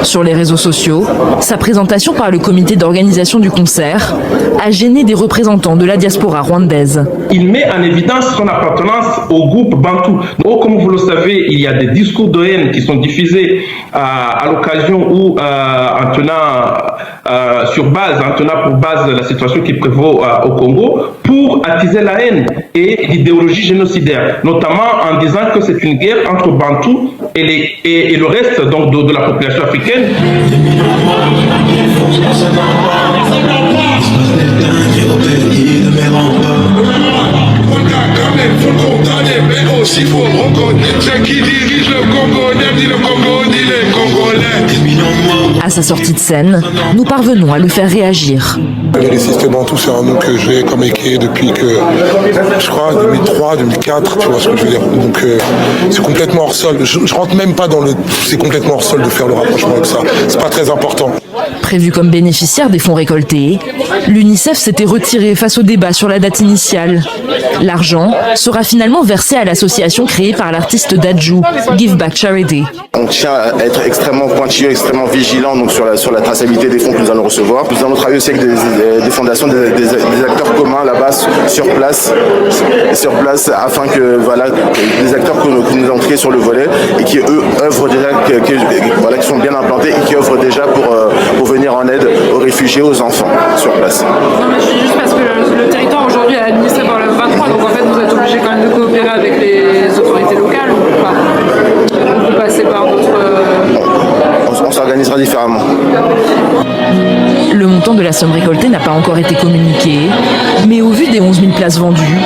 Sur les réseaux sociaux, sa présentation par le comité d'organisation du concert a gêné des représentants de la diaspora rwandaise. Il met en évidence son appartenance au groupe Bantou. Donc, comme vous le savez, il y a des discours de haine qui sont diffusés à l'occasion ou en tenant pour base la situation qui prévaut au Congo pour attiser la haine et l'idéologie génocidaire, notamment en disant que c'est une guerre entre Bantou et le reste donc, de la population africaine. Mais aussi faut reconnaître ceux qui dirigent le Congo, ni le Congo, ni les Congolais. À sa sortie de scène, nous parvenons à le faire réagir. Les systèmes Bantou, c'est un nom que j'ai comme équipe depuis que, je crois, 2003, 2004, tu vois ce que je veux dire. Donc c'est complètement hors sol. Je rentre même pas dans le... C'est complètement hors sol de faire le rapprochement avec ça. C'est pas très important. Prévu comme bénéficiaire des fonds récoltés, l'UNICEF s'était retiré face au débat sur la date initiale. L'argent sera finalement versé à l'association créée par l'artiste Dadju, Give Back Charity. On tient à être extrêmement pointilleux, extrêmement vigilant donc sur la traçabilité des fonds que nous allons recevoir. Nous allons travailler aussi avec des fondations, des acteurs communs là-bas sur place, afin que voilà, des acteurs que nous avons créés sur le volet et qui eux œuvrent déjà, qui sont bien implantés et qui œuvrent déjà pour venir en aide aux réfugiés, aux enfants sur place. Non mais c'est juste parce que le territoire aujourd'hui est administré par le 23, donc en fait vous êtes obligé quand même de coopérer avec les autorités locales ou pas? Vous passez par d'autres... On s'organisera différemment. Le montant de la somme récoltée n'a pas encore été communiqué, mais au vu des 11 000 places vendues,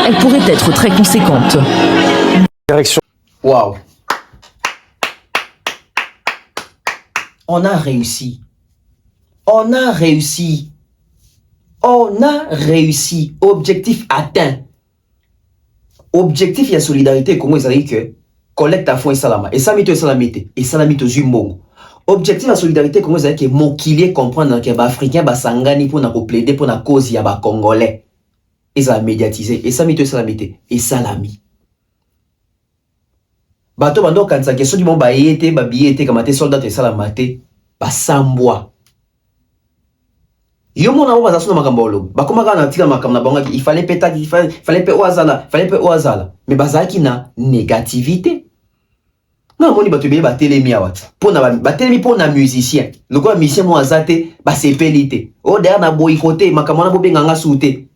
elle pourrait être très conséquente. Direction. Waouh. On a réussi. On a réussi. On a réussi. Objectif atteint. Objectif, il y a solidarité. Comment ils arrivent que collecte à fond et salama. Et ça, et salamité. Et salamito zumbongo. Objectif à solidarité, comment ils arrivent que mon kilier comprendre que les Africains sangani pour nous plaider pour la cause il y a Congolais. Et ça a médiatisé. Et ça, et salamité. Et salami. Bato bando kansa question du bon ba yete ba biete kamate soldat te salamate ba sambwa. Yo mona ba zasu na makambolo. Ba koma kana tira makam na bango il fallait péta il fallait pe oazala, fallait pe oazala. Mais bazaki na négativité. Non moni bato be ba telemi awat. Pona ba telemi pona musicien. Le quoi musicien mo azate ba sepelité. O derrière na boycotté makamona bo benganga soute.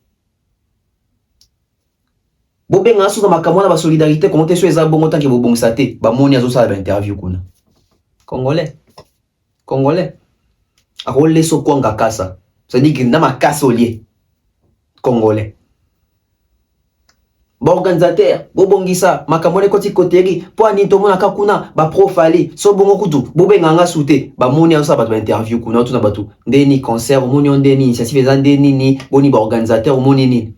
Bobe nga sous ma kamona ba solidarité comment sur les albums autant que bo bongsate ba moni azo sala ba interview kuna congolais a rolé so kwanga kasa ça dit que na ma kasa olié congolais ba organisateur bo bongisa makamole koti koteri po ani to mona kakuna ba profali so bongo kutu bobe nga soute ba moni azo sala ba interview kuna tuna batu ndeni concert moni ndeni initiative za ndeni ni boni ba organisateur moni ni.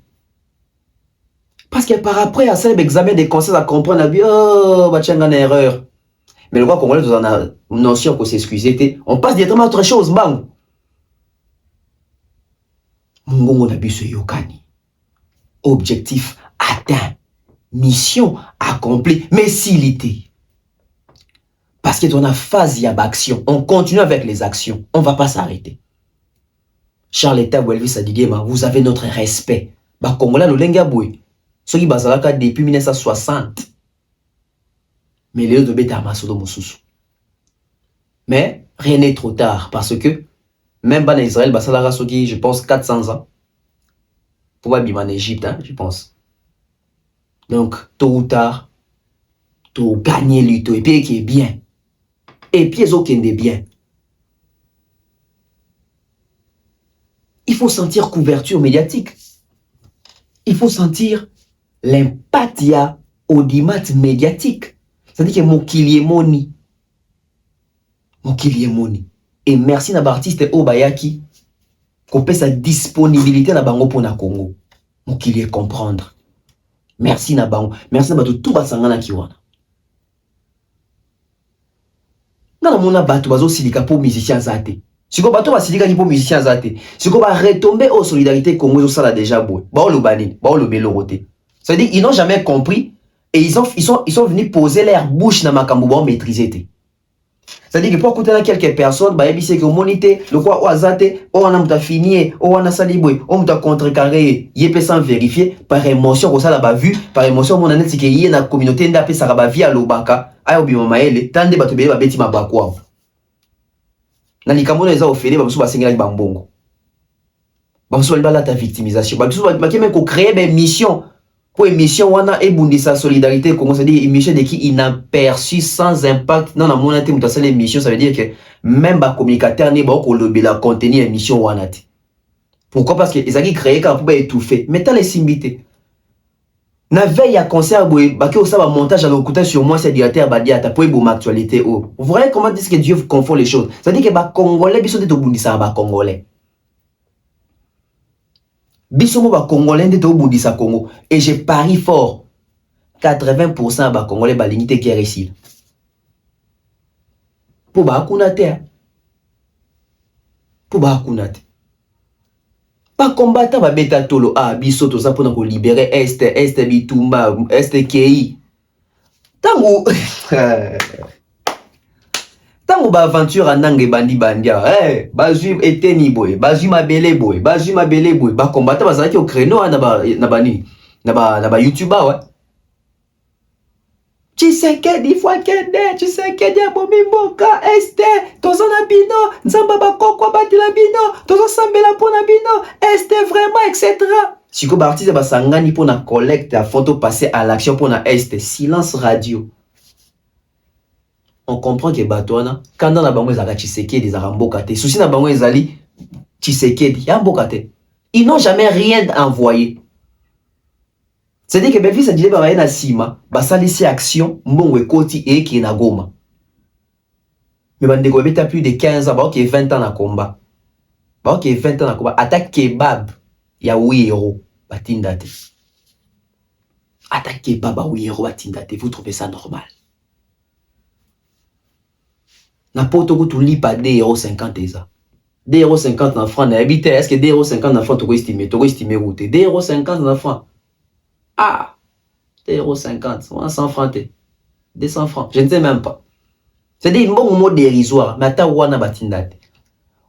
Parce que par après, à ça, l'examen des conseils à comprendre, oh, bah, tiens, une erreur. Mais le roi congolais, on a une notion pour s'excuser. On passe directement à autre chose, bang. Mungongo nabiso yokani. Objectif atteint. Mission accomplie. Mais s'il était. Parce que dans la phase, il y a action. On continue avec les actions. On ne va pas s'arrêter. Charles Tabu Elvis Adigema, vous avez notre respect. Bah, Congolais, le Lengaboué. Ce qui bazalaka depuis 1960. Mais les autres bêta Masodo Moussousou. Mais rien n'est trop tard parce que même en Israël, basalara soki, je pense 400 ans. Pour pas vivre en Égypte, hein, je pense. Donc, tôt ou tard, tu gagnes l'uto et puis qui est bien. Et puis, aucun des biens. Il faut sentir couverture médiatique. Il faut sentir l'impact il y a audimat médiatique. C'est-à-dire que Mokilié Moni. Mokilié Moni. Et merci à l'artiste Obayaki qu'on paie sa disponibilité na bango pour na Congo. Mokilié comprendre. Merci na bango. Merci na tout basangana kiwana. Dans le monde bato bazo silika pour musiciens zate. Si ko bato ba silika pour musiciens zate. Si ko ba retomber aux solidarité Congo ça l'a déjà beau. Ba o lo bani, ba o lo beloroté. Ça veut dire ils n'ont jamais compris et ils sont venus poser leur bouche na makambo ba maîtriser. C'est-à-dire que pour écouter quelques personnes, bah il sait que monité, le quoi oazate, on a fini, on a saliboué, on a contrecarré, il peut sans vérifier par émotion comme ça là-bas vu, par émotion mon année c'est que y a une communauté d'apé ça là-bas via l'obaka, ayo bima maele, tant de batubé ba beti mabakwa. Na likamono eza ofele ba musu ba sengela bambongo. Ba musu ba la ta victimisation, ba musu ba même ko créer des missions. Pour émission wana ebundisa solidarité comment ça dit émission de qui inaperçu sans impact non na monate mutasala émission ça veut dire que même ba communicateur ne ba ko lobela contenu émission wana ti. Pourquoi? Parce que ezaki créé quand pour étouffer mais tant les simbité na veille à concert boy ba ke ça ba montage à l'écouter sur moi c'est directeur ba dia ta pour bon actualité oh vous voyez comment dit que Dieu confond les choses ça dit que ba congolais biso de bundisa ba congolais Bisomo ba Congolais de Bundisa Congo et je parie fort 80% ba Congolais ba lignité qui est ici. Pour ba kunate. Pour ba kunate. Pas combattant ba beta tolo biso to ça pour libérer est bitumba est kei. Tango Tango ba aventure nange bandi bandia bazui eteni boy bazui mabele boy ba combattre bazaki au créneau na ba youtuber ouais tu sais que des fois que tu sais que dia bomimboka este tozana bino nzamba ba kokwa batila bino tozosambela pona bino este vraiment etc. Siko ba artiste ba sangani pona collecte à photo passer à l'action pona este silence radio. On comprend que Batouana, quand dans la bango ezaka Tshisekedi des arambokate, souci na bango ezali Tshisekedi ya mbokate. Ils n'ont jamais rien envoyé. C'est-à-dire que Belvis a dit ba na sima, ba salisi action mbongo ekoti et qui na Goma. Mais bande ko beta plus de 15 ans, ba OK 20 ans na combat. Ba OK 20 ans na combat, attaque kebab ya 8 euros batindate. Attaque kebab à 8 euros batindate, vous trouvez ça normal? Na poto ko tu lipa 2,50 €. 2,50 € en francs. N'habite est-ce que 2,50 € en francs tu peux estimer où t'es 2,50 € en francs. Ah, 2,50 €, 100 francs t'es. 200 francs, je ne sais même pas. C'est des mots mot dérisoire, mais ta wana batindate.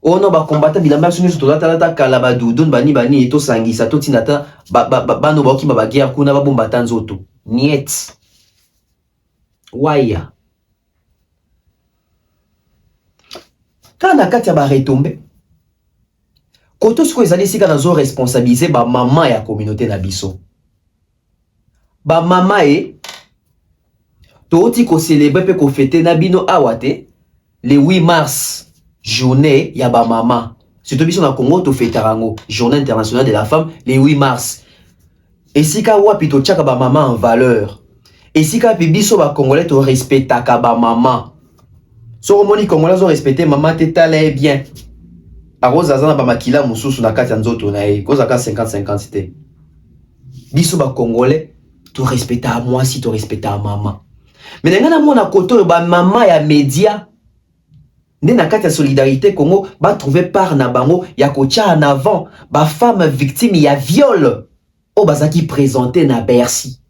Oh non ba combattant bilamba sunu to ta kalabadu don bani to sangisa to tinata ba no ba ki ba guerre kuna ba bomba tanzoto. Niet. Waya. Quand on a kati ba retomber koto siko ezali sika nazo responsabiliser ba maman ya communauté na biso ba mama to ti ko célébrer pe ko fêter na bino awate le 8 mars journée ya ba mama surtout biso na Congo to fêtarango journée internationale de la femme le 8 mars et sika wapi to tchaka ba mama en valeur et sika pe biso ba congolais to respectaka ba mama. So moni Congolais ont respecté maman t'étalait bien. A Rosa zana ba makila mususu na kati nzoto na e. Koza ka 50-50 c'était. Biso ba Congolais to respecter à moi si to respecter à maman. Mais ngana mona koto ba maman ya média. Né na kati ya solidarité Congo ba trouver part na bango ya kocha en avant ba femme victime ya viol. O bazaki présenté na Bercy.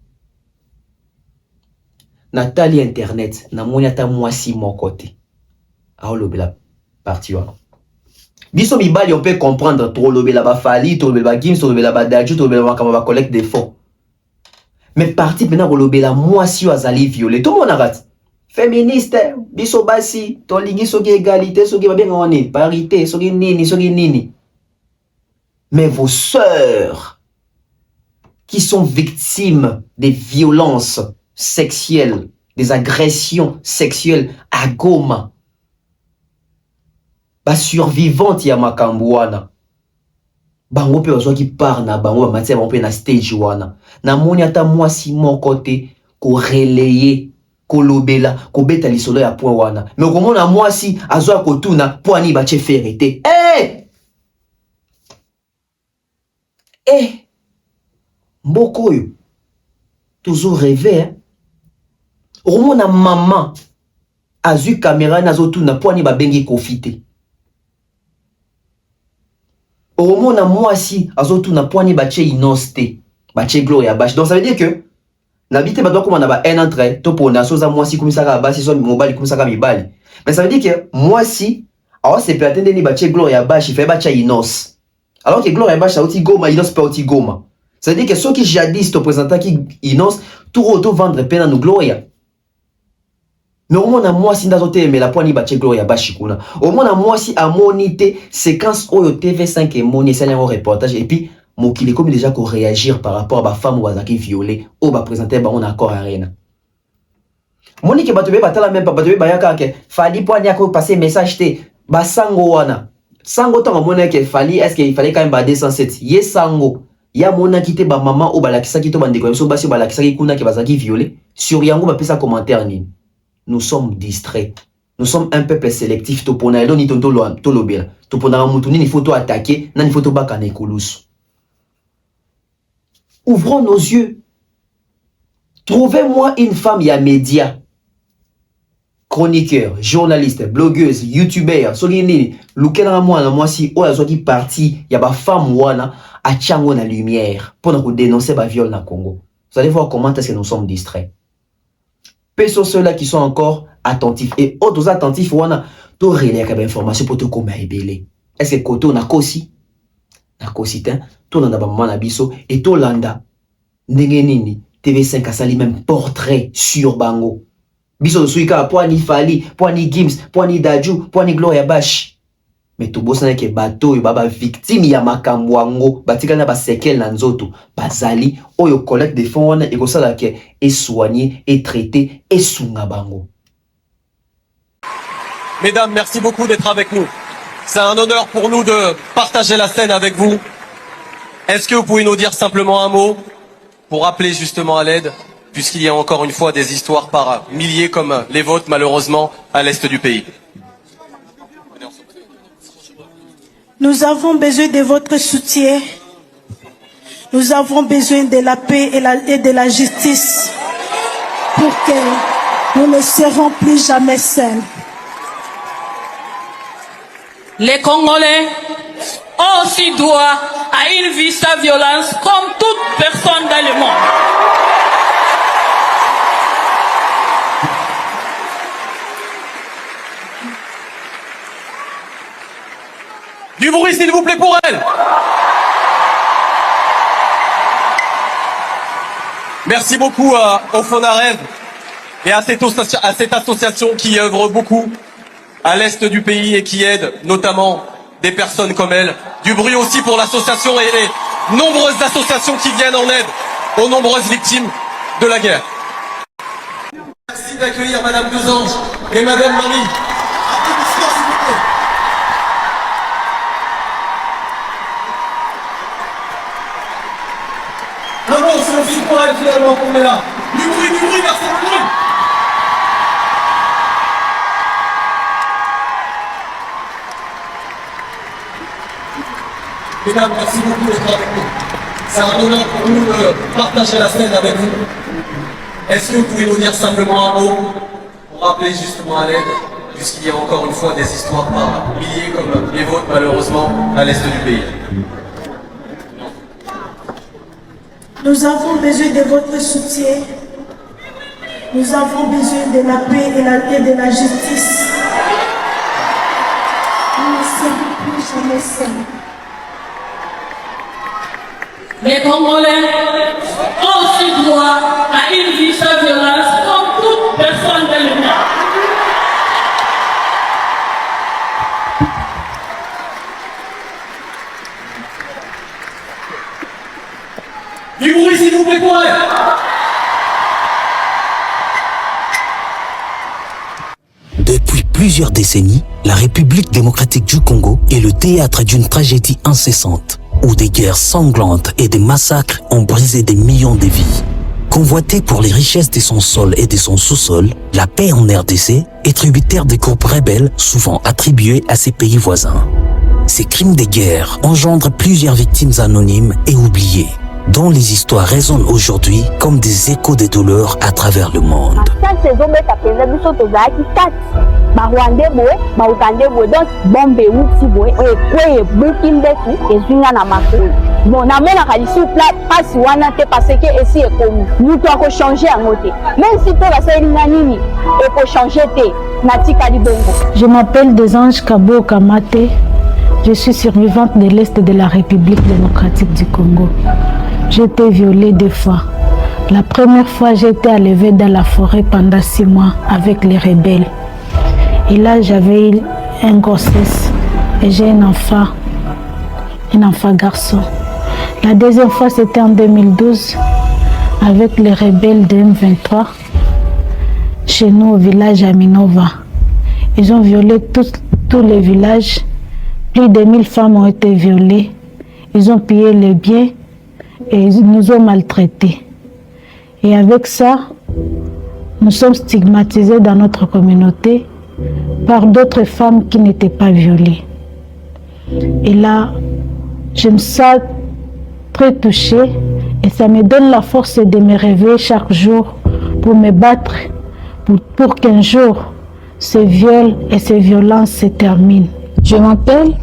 Nathalie Internet, na moniata mwasi mon côté. Ah, lobela parti wana. Biso mibali, on peut comprendre trop lobela ba Fali, to lobela ba Gims, to lobela ba Dadju, to lobela ba collecte des fonds. Mais parti maintenant lobela mwasi yo azali violé. Tout le monde arrête. Féministe, biso basi, to lingi soki égalité, soki ba bien on est parité, soki nini. Mais vos sœurs qui sont victimes des violences sexuelles, des agressions sexuelles à Goma, ba survivante ya makambo wana, bango pe ozo ki par na bango ba matia bango pe na stage wana, na moni ata mwasi moko te ko relayer ko lobela ko beta lisolo ya point wana, mais ko mona mwasi azo akotuna po ani ba che ferité. Mboko yo toujours rêvé, hein? Romona maman azu caméra nazo tuna po ani ba bengi kofite. Romona mwasi azo tuna po ani ba che inosté, ba che Gloria Bash. Donc ça veut dire que n'habite ba doit comme on a ba un entre to pona soza mwasi kumisaka basi so mobile kumisaka mibali. Mais ça veut dire que mwasi alors c'est peut attendre ni ba che Gloria Bash, il fait ba cha inos. Alors que Gloria Bash a aussi Goma, inos pas aussi Goma. Ça veut dire que ceux qui jadis te présentent qui inos tout auto vendre peine à nous Gloria. Mais au moins, moi, si nous mais la poignée batche Gloria Bashikuna. Au moins, moi, si à monité, séquence au TV5 et moni, c'est un reportage. Et puis, mon qu'il est comme déjà qu'on réagir par rapport à ma femme ou à qui violée, ou bah présenter, bah on a encore à rien. Moni qui battu, bah la même pas battu, bah yaka que fallait poignée qu'on passer message te, bah sango wana. Sango tant mon que fallait, est-ce qu'il fallait quand même bah 207? Yes sango. Ya mona qui te bah maman ou bah la kisa qui te bande quoi, so bah si bah la kisa qui kuna qui bah qui violée. Sur yango bah pesa commentaire ni. Nous sommes distraits. Nous sommes un peuple sélectif. Topona edo ni tonto lobela. Topona mutuni ni photo attaquer, na ni photo bakane kolus. Ouvrons nos yeux. Trouvez-moi une femme ya média. Chroniqueur, journaliste, blogueuse, youtubeur, solini, lukena moi si o azoki parti ya ba femme wana a chango na lumière pour nous dénoncer ba viol na Congo. Vous allez voir comment est-ce que nous sommes distraits. Sont ceux-là qui sont encore attentifs et autres attentifs wana to relais comme information pour te comme ébélé. Est-ce que koto na kosi ten to na ba maman na biso et to landa ndenge nini TV5 a sali même portrait sur bango biso suika poani Fali poani Gims poani Dadju poani Gloria Bash mais to bossa ke bato yo baba victime ya makambo wango batika na ba sequel na nzoto bazali oyo collecte des fonds wana ekosala ke et soigner et traiter et sunga bango. Mesdames, merci beaucoup d'être avec nous. C'est un honneur pour nous de partager la scène avec vous. Est-ce que vous pouvez nous dire simplement un mot pour appeler justement à l'aide, puisqu'il y a encore une fois des histoires par milliers comme les vôtres malheureusement à l'est du pays? Nous avons besoin de votre soutien. Nous avons besoin de la paix et de la justice pour que nous ne serons plus jamais seuls. Les Congolais ont aussi droit à une vie sans violence comme toute personne dans le monde. Du bruit s'il vous plaît pour elle. Merci beaucoup au Fonarev et à cette association qui œuvre beaucoup à l'est du pays et qui aide notamment des personnes comme elle. Du bruit aussi pour l'association et les nombreuses associations qui viennent en aide aux nombreuses victimes de la guerre. Merci d'accueillir Madame Desanges et Madame Marie. Non, non, c'est aussi pour elle finalement qu'on est là. Du bruit, merci du bruit. Mesdames, merci beaucoup d'être avec nous. C'est un honneur pour nous de partager la scène avec vous. Est-ce que vous pouvez nous dire simplement un mot pour rappeler justement à l'aide, puisqu'il y a encore une fois des histoires par milliers comme les vôtres malheureusement à l'est du pays? Nous avons besoin de votre soutien. Nous avons besoin de la paix et de la justice. Nous ne serons plus jamais seuls. Les Congolais ont aussi droit à une vie sans violence comme toute personne dans le monde. Du bruit, s'il vous plaît, pour elle. Depuis plusieurs décennies, la République démocratique du Congo est le théâtre d'une tragédie incessante, où des guerres sanglantes et des massacres ont brisé des millions de vies. Convoitée pour les richesses de son sol et de son sous-sol, la paix en RDC est tributaire des groupes rebelles souvent attribués à ses pays voisins. Ces crimes de guerre engendrent plusieurs victimes anonymes et oubliées, dont les histoires résonnent aujourd'hui comme des échos de douleurs à travers le monde. Je m'appelle Desange Kabo Kamate. Je suis survivante de l'Est de la République démocratique du Congo. J'ai été violée 2 fois. La première fois, j'ai été enlevée dans la forêt pendant 6 mois avec les rebelles. Et là, j'avais eu une grossesse et j'ai un enfant garçon. La deuxième fois, c'était en 2012 avec les rebelles de M23 chez nous au village Aminova. Ils ont violé tous les villages. Plus de 1000 femmes ont été violées. Ils ont pillé les biens et ils nous ont maltraités. Et avec ça, nous sommes stigmatisés dans notre communauté par d'autres femmes qui n'étaient pas violées. Et là, je me sens très touchée et ça me donne la force de me réveiller chaque jour pour me battre pour qu'un jour ces viols et ces violences se terminent. Je m'appelle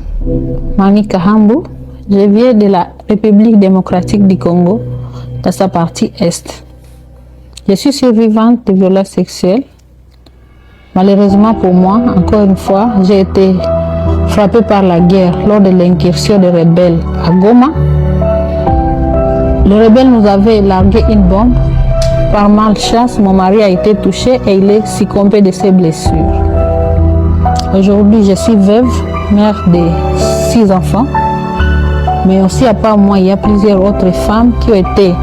Mami Kahambu. Je viens de la République démocratique du Congo, dans sa partie Est. Je suis survivante de violences sexuelles. Malheureusement pour moi, encore une fois, j'ai été frappée par la guerre lors de l'incursion des rebelles à Goma. Les rebelles nous avaient largué une bombe. Par malchance, mon mari a été touché et il est succombé de ses blessures. Aujourd'hui, je suis veuve, mère de 6 enfants. Mais aussi, à part moi, il y a plusieurs autres femmes qui ont été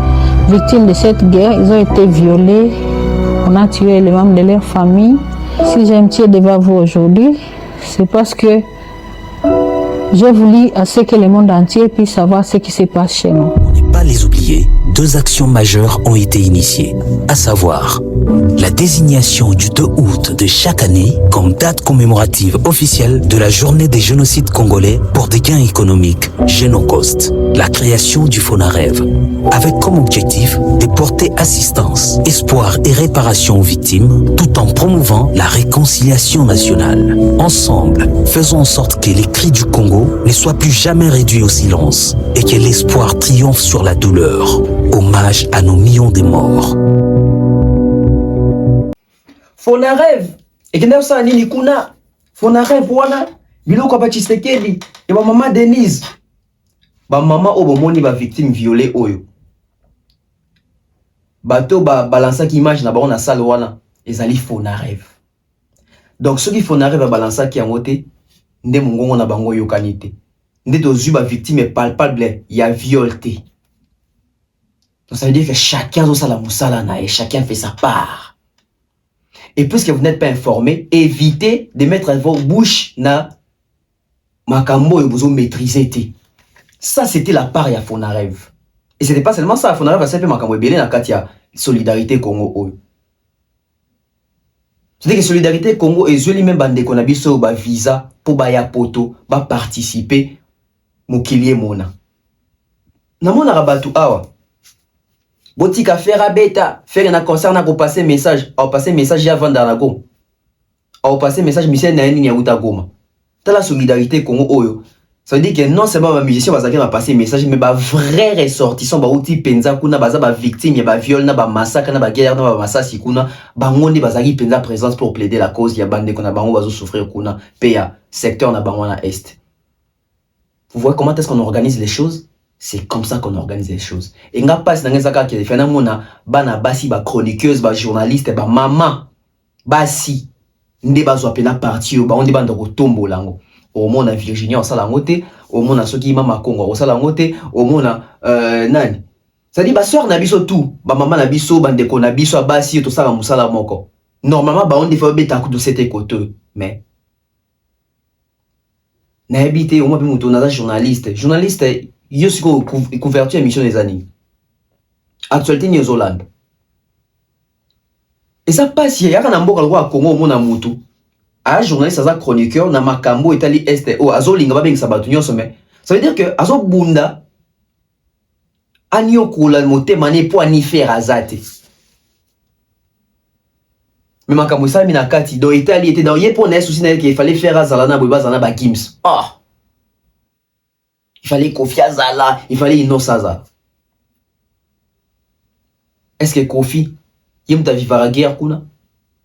victimes de cette guerre. Ils ont été violés. On a tué les membres de leur famille. Si j'ai un petit devant vous aujourd'hui, c'est parce que j'ai voulu à ce que le monde entier puisse savoir ce qui se passe chez nous. Pour ne pas les oublier, 2 actions majeures ont été initiées, à savoir la désignation du 2 août de chaque année comme date commémorative officielle de la journée des génocides congolais pour des gains économiques, Génocost, la création du FONAREV, avec comme objectif de porter assistance, espoir et réparation aux victimes, tout en promouvant la réconciliation nationale. Ensemble, faisons en sorte que les cris du Congo ne soient plus jamais réduits au silence et que l'espoir triomphe sur la douleur. Hommage à nos millions de morts. FONAREV ekenda kusala nini kuna? FONAREV wana biloko ba Tshisekedi et ba mama Denise, ba mama o bomoni ba victime violée oyo bato ba balansaki image na bango na salle wana ezali FONAREV. Donc soki FONAREV ba balansaki yango te nde mongongo na bango yokani te, nde tozwi ba victime palpable ya viol te. Donc ça veut dire que chacun doit la moussala et chacun fait sa part. Et puisque vous n'êtes pas informé, évitez de mettre vos bouches na makambo et vous maîtriser. Ça c'était la part ya FONAREV. Et c'était pas seulement ça, FONAREV a fait makambo belé na katia Solidarité Congo. C'est-à-dire que Solidarité Congo et zoli même bande qu'on a biso ba visa pour ba ya poto ba participer mokilie mona. Na mona rabatu awa. Botika faire beta, faire un concert na ko passer message, au passer message ya vendre na go. Au passer message mission na nini ya uta goma. Ta la Solidarité Congo oyo, Ça veut dire que non seulement les musiciens vont passer message, mais les vrais ressortissants, les outils penza kuna, les victimes, les viols, les massacres, les guerres, les massacres kuna, bangondi bazaki penza présence pour plaider la cause, ya bande kuna bango bazo souffrir kuna, PA, secteur na bango na est. Vous voyez comment est-ce qu'on organise les choses? C'est comme ça qu'on organise les choses. Et nga passe dans les accords qui est fait na mona, bana basi, ba chroniqueuse, ba journaliste, ba maman, basi, nde bazo apena parti, ba on débande au tombeau lango. Au monde à Virginie, au Salangote, au monde à Soki Mama Congo, au Salangote, au monde à Nani. Ça dit, bah, soeur Nabiso tout, bah, maman Nabiso, bandeko Nabiso, Abasi, tout ça, la Moussala Moko. Normalement, bah, on défait bêta coup de cet côté, mais. N'habité, au moins, puis mon journaliste. Journaliste, il y a couverture émission des années. Actualité, New Zealand. Et ça passe, il y a un ambo à Congo, au monde à Moutou. Un journaliste, un chroniqueur, na makambo etali este o azo linga babeng sabatu nyonso mais ça veut dire que azo bunda anyo kula mote mané po ani faire azate. Mais makambo ça mina kati do Italie était dans yepo na souci na qu'il fallait faire azala na boba zana ba Gims. Ah. Il fallait Kofi Azala, il fallait Inosaza. Est-ce que Kofi yem ta vivara guerre kuna?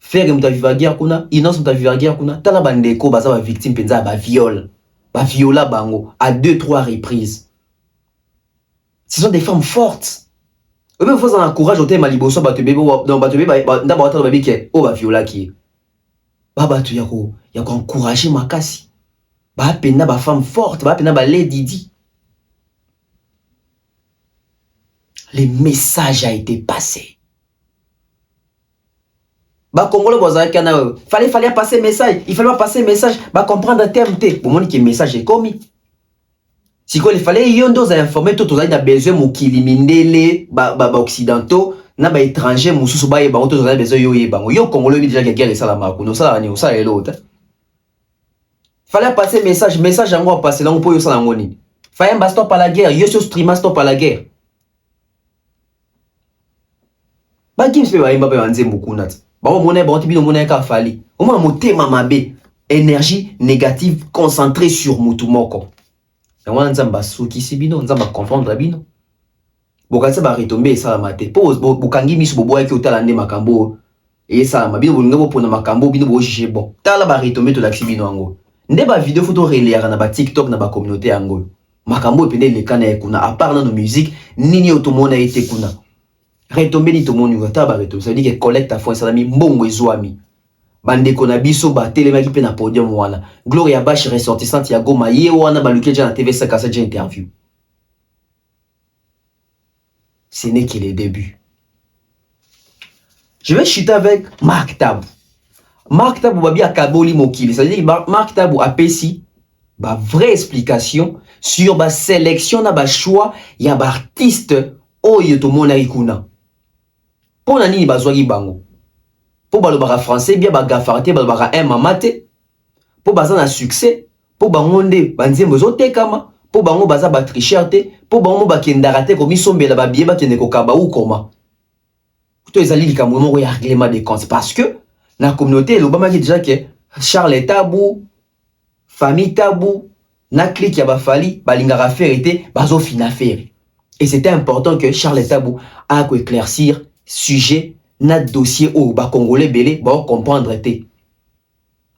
Faire mta vivre guerre kuna, innocent mta vivre guerre kuna, tala bandeko baza ba victime penza ba viol. Ba viola bango à 2-3 reprises. Ce sont des femmes fortes. Eux même faut en courage au thème liboso ba te bébé dans ba te bébé ndaba wata ba bébé o ba viola ki. Ba ba tu yako encourager makasi. Ba pena ba femme forte, ba pena ba lady di. Le message a été passé. Bah Congolais fallait passer message, il fallait passer message, bah comprendre un terme T. Pour moi que message est commis. Si quoi il fallait yondo za informer tout ça il a besoin mokili mindele ba occidentaux na ba étranger mususu ba yeba tout ça besoin yo yeba. Yo Congolais déjà que guerre ça la kuno ça ni ça et l'autre. Fallait passer message en gros passer là on peut yo ça la ngoni. Fallait un stop à la guerre, yo sur streamer stop à la guerre. Ba Gims pe ba yeba pe banze mukuna. Bah on monnaie, bon tibino monnaie ka fali. Au moins moté mamabe, énergie négative concentrée sur mutumoko. Et on nzamba souki sibino, nzamba comprendre bino. Bokatse ba retomber ça la maté. Pose bokangi misu boboya ki otala nde makambo. Et ça ma bino bongo pona makambo bino bo jije bon. Tala ba retomber to la sibino ango. Nde ba vidéo photo relire na ba TikTok na ba communauté ango. Makambo epende le kana ekuna à part na no musique nini otomona ete kuna. Retomber ni tomoni ngata ba retomber ça veut dire que collecte à fond ça mi mbongo ezwami bande kona biso ba telemaki pe na podium wana Gloria Bash ressortissante ya Goma ye wana ba lukeja na TV 5 à interview. Ce n'est que le début. Je vais chuter avec Marc Tabou. Marc Tabou babi akaboli mokili ça veut dire Marc Tabou a pesi ba vraie explication sur ba sélection na ba choix ya ba artiste oyo to mona ikuna. Pour nani bazwaki bango pour balobaka français bien bagafarte balobaka un mamate pour baza na succès pour bangonde banzembo zotekama pour bango baza ba tricherte pour bango bakendaka te komi sombela ba bieba kende kokaba ou koma to ezali likambo moko ya règlement de compte parce que na communauté lobama ki déjà que Charles Tabou famille Tabou na clique ya ba fali balingaka faire été bazo fina faire et c'était important que Charles Tabou a éclaircir sujet na dossier au ba congolais belé ba comprendre té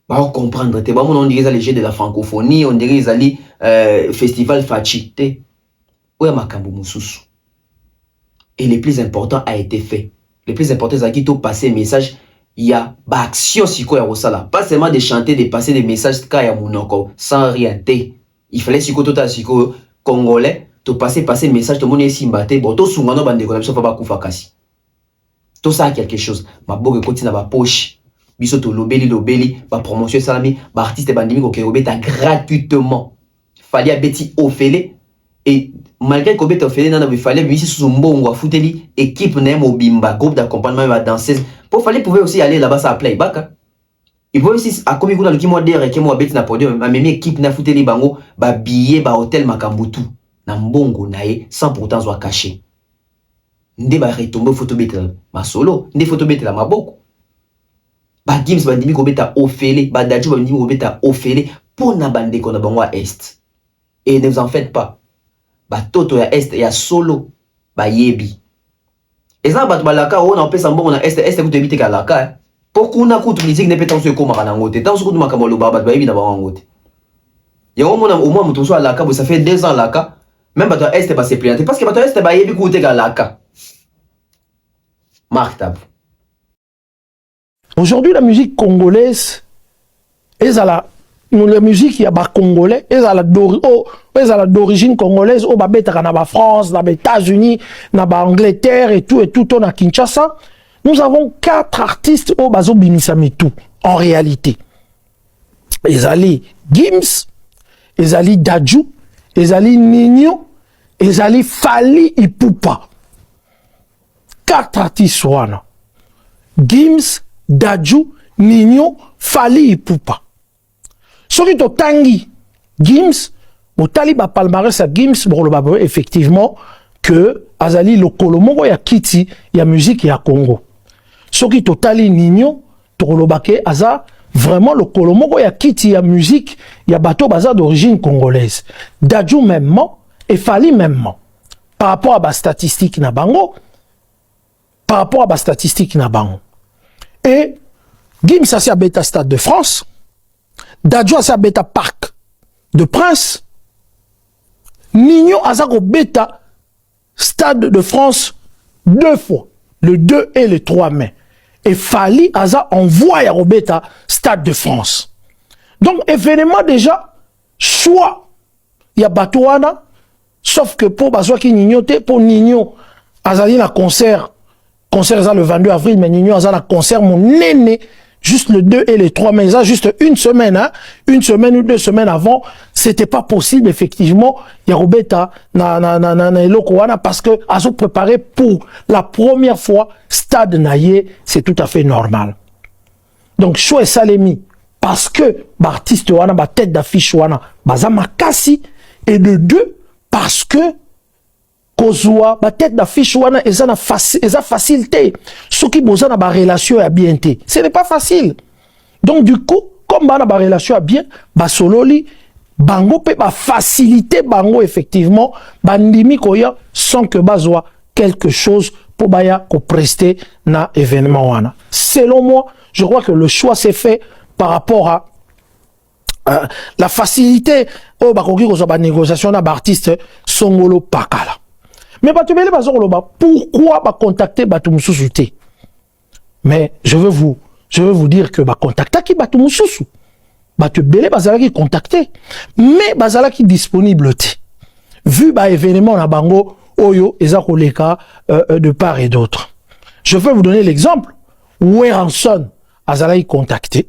ba comprendre té ba on dirait les jeux de la francophonie on dirait les festival Fachi té oya makambo mususu et le plus important a été fait le plus important c'est qu'il faut passer message il y a ba action siko ya rosala pas seulement de chanter de passer des messages ka ya monoko sans rien té il fallait siko tota siko congolais to passer message to moni simbaté bon to sungano bande ko na biso fa ba kufa kasi. Tout ça a quelque chose. Ma bogue continue à ma poche. Biso to lobeli, ba promotion salami, ba artiste bandimi ko kebeta gratuitement. Fallait beti ofele et malgré ko beta ofele nana fallait bisi sous mbongo afuteli équipe na mobimba groupe d'accompagnement ba danseuse. Pour fallait pouvoir aussi aller là-bas ça playback. Il pouvait aussi a komi kuna luki mo dere ke mo beti na podium ma même équipe na futeli bango ba billet ba hôtel Makambutu na mbongo nae sans pourtant soit caché. Nde ba retombe photo betela ma solo nde photo betela maboko ba Gims bandimi ko beta ofele ba Dadju bandimi ko beta ofele pona bande ko na bango est Et ne vous en faites pas. Toto ya est ya solo ba yebi. Et ça bat balaka on peut s'en bon on a est vous débiter kalaka. Pourquoi on a coûté musique ne peut pas se comment na ngote. Tant surtout makamolo ba yebi na ba ngote. Ya au moins mutu so alaka ça fait 2 ans laka. Même bato est pas se planter parce que bato est ba yebi coûter kalaka. Marc Tab. Aujourd'hui, la musique congolaise, la musique il y a des Congolais, d'origine congolaise, au na France, na États-Unis, na Angleterre et tout on a Kinshasa. Nous avons 4 artistes au bazo binisamitu en réalité. Ezali Gims, Ezali Dadju, Ezali Nino, Ezali Fali Ipupa. 4 artistes wana. Gims, Dadju, Nino, Fali Ipupa. Soki to tangi Gims, motali ba palmarès à Gims, bon effectivement que azali lokolo moko ya kiti ya musique ya Congo. Soki to tali Nino, to lobake aza vraiment lokolo moko ya kiti ya musique ya bato baza d'origine congolaise. Dadju mêmement et Fali mêmement. Par rapport à ba statistique na bango, Et Gims a sa bêta Stade de France, Dadju a sa bêta Parc de Prince, Nino a sa bêta Stade de France 2 fois, le 2 et le 3 mai. Et Fali a sa envoyé à bêta Stade de France. Donc événement déjà, soit il y a Batouana, sauf que pour Basoua qui Nino, pour Nino, Azali na concert le 22 avril, mais Nino a un concert mon néné, juste le 2 et le 3 mai, ça juste une semaine, hein, une semaine ou 2 semaines avant, c'était pas possible, effectivement, Yarobeta, parce que Azo préparé pour la première fois, Stade Naye, c'est tout à fait normal. Donc, Choué Salemi, parce que, artiste wana, tête d'affiche wana, Bazama Kassi, et de 2, parce que, Kozua, tête d'affiche wana, eza facilité. Ce qui boza na ba relation à bien té. Ce n'est pas facile. Donc du coup, comme ba na ba relation à bien, ba sololi, bango pe ba facilité bango effectivement, bandimi koya sans que bazoa quelque chose pour baya ko prester na événement wana. Selon moi, je crois que le choix s'est fait par rapport à la facilité au bakoki ko ba négociation na ba artiste songolo pakala. Mais pourquoi contacter Batumoussouté? Mais je veux vous dire que contacter qui Batumoussou. Batubele bazalaki contacter. Mais bazalaki disponible. Vu événement na bango oyo ezakoleka de part et d'autre. Je veux vous donner l'exemple. Weranson azalaki contacter.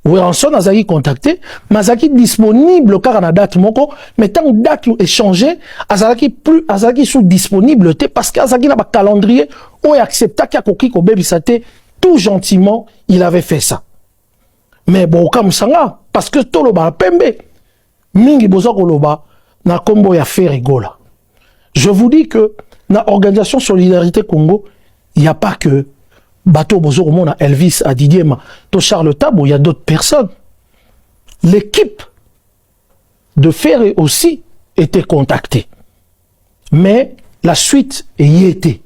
Weranson azalaki contacté, mazaki disponible car na date moko, mais tant date échangé, azalaki sous disponible parce qu'azalaki na ba calendrier ou accepta kia koki ko bebisate tout gentiment, il avait fait ça. Mais bon comme sanga parce que toloba pembe mingi boza koloba na kombo ya fait rigola. Je vous dis que na organisation Solidarité Congo, il n'y a pas que Bateau Bozoro a Elvis, à Didier Ma, to Charles Tabou, il y a d'autres personnes. L'équipe de Ferré aussi était contactée. Mais la suite y était.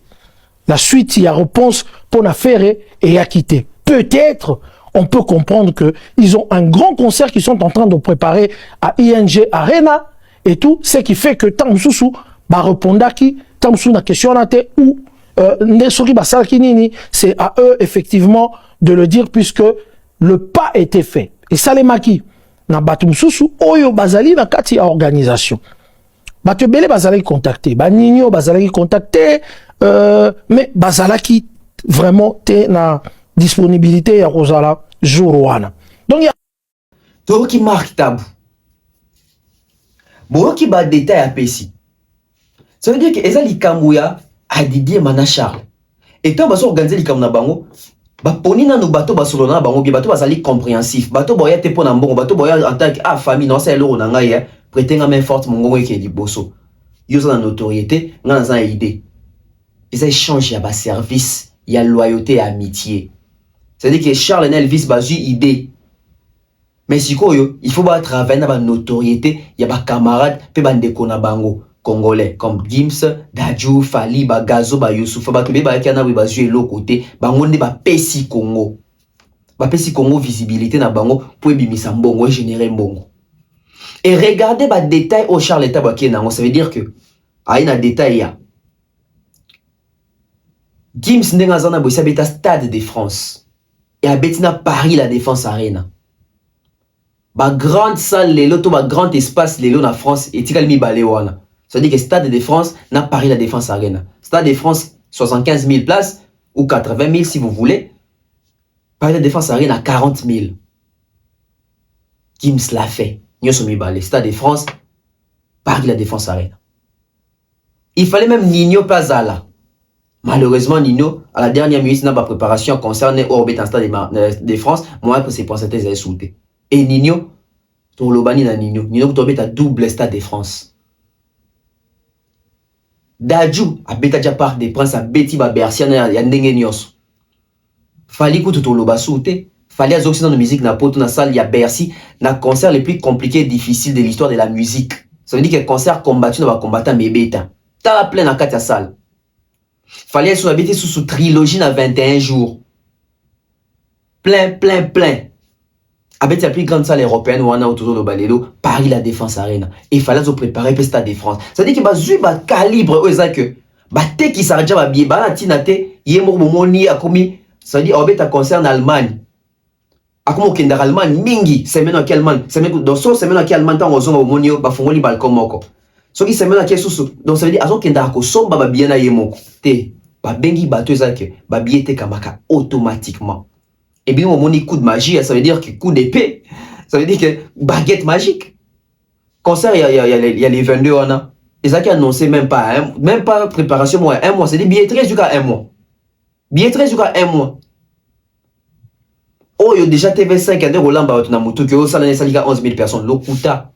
La suite, il y a réponse pour la Ferré et a quitté. Peut-être, on peut comprendre que ils ont un grand concert qu'ils sont en train de préparer à ING Arena et tout, ce qui fait que Tamsousou va répondre à qui, Tamsou na question ou c'est à eux effectivement de le dire puisque le pas était fait. Et ça les maquis. Na batumsusu oyo bazali na kati ya organisation. Batubele bazali contacté, Nino bazali contacté, mais bazalaki vraiment te na disponibilité ya Rosala jour wana. Donc il y a to qui marque tabou. Bon qui ba détail à Pessi. Ça veut dire que ezali kambuya à Didier Mana Charles. Et toi, baso organiser les kamuna bango, poni na no bato basolo na bango, bato basali compréhensif. Bato boya te pona mbongo, bato boya en tant que famille non c'est l'euro na ngai, prêter nga main forte mongo qui di bosso. Yo za notoriété, nga za idée. Et ça échange ya ba service, ya loyauté et amitié. C'est-à-dire que Charles et Elvis bazu idée. Mais sikoyo, il faut travailler dans la notoriété, il y a des camarades, pe bandeko na bango congolais comme Gims, Dadju, Fali, Gazo, Youssoufa, Batube, Bakana, Bazue l'autre côté, bangonde ba pesi Congo. Ba pesi Congo visibilité na bango pour bimisa mbongo et générer mbongo. Et regardez les détails au Charles Tabaki nango, ça veut dire que aïe na détail ya. Gims ndengazana boissa beta Stade de France et à Betina Paris la Défense Arena. Ba grande salle lelo to ba grand espace lelo na France et tikal mi balé wana. Ça veut dire que Stade de France na Paris la Défense Arena. Stade de France 75 000 places ou 80 000 si vous voulez. Paris la Défense Arena 40 000. Gims l'a fait. Nyoso mi balé Stade de France Paris la Défense Arena. Il fallait même Nino Pazala. Malheureusement, Nino, à la dernière minute, n'a pas préparation concernant Orbit en Stade de France. Moi, que c'est pour cette thèse insulté. Et Nino, ton lobani na Nino, Nino tombé à double Stade de France. Dadju, à Betaja Parc des Princes, à Betty Babersian, à Ndenge Nyos. Fallait que ton loba sauté. Fallait à Occident de musique, na poto, na salle, il y a Bercy, na concert les plus compliqués et difficiles de l'histoire de la musique. Ça veut dire que concert combattu, on va combattre mes bêta. T'as plein dans 4 salles. Fallait sur habiter sous trilogie dans 21 jours. Plein. Avec la plus grande salle européenne où on a autour de Balédo, Paris la Défense Arena. Et il fallait se préparer pour le Stade de France. Ça veut dire que bah calibre eux que bah te qui s'arrête bah bien bah tinate yemo momoni a commis ça veut dire obet à concert en Allemagne. A comme au Kenda Allemagne mingi c'est maintenant quel man c'est maintenant dans son c'est maintenant quel man tant aux hommes au monio bah font les balcons moko. Ce qui c'est maintenant quel sous donc ça veut dire à son Kenda ko somba bah bien na yemo te bah bengi bateau ça que bah bien te kamaka automatiquement. Et bien, au moment coup de magie, ça veut dire que coup d'épée, ça veut dire que baguette magique. Concert, il y a les 22 ans. Et ça qui a annoncé même pas préparation, moi, 1 mois. C'est des billetteries jusqu'à 1 mois. Billetteries jusqu'à 1 mois. Oh, il y a déjà TV5 à Roland Baotunamutu, que ça a 11 000 personnes. L'Okuta,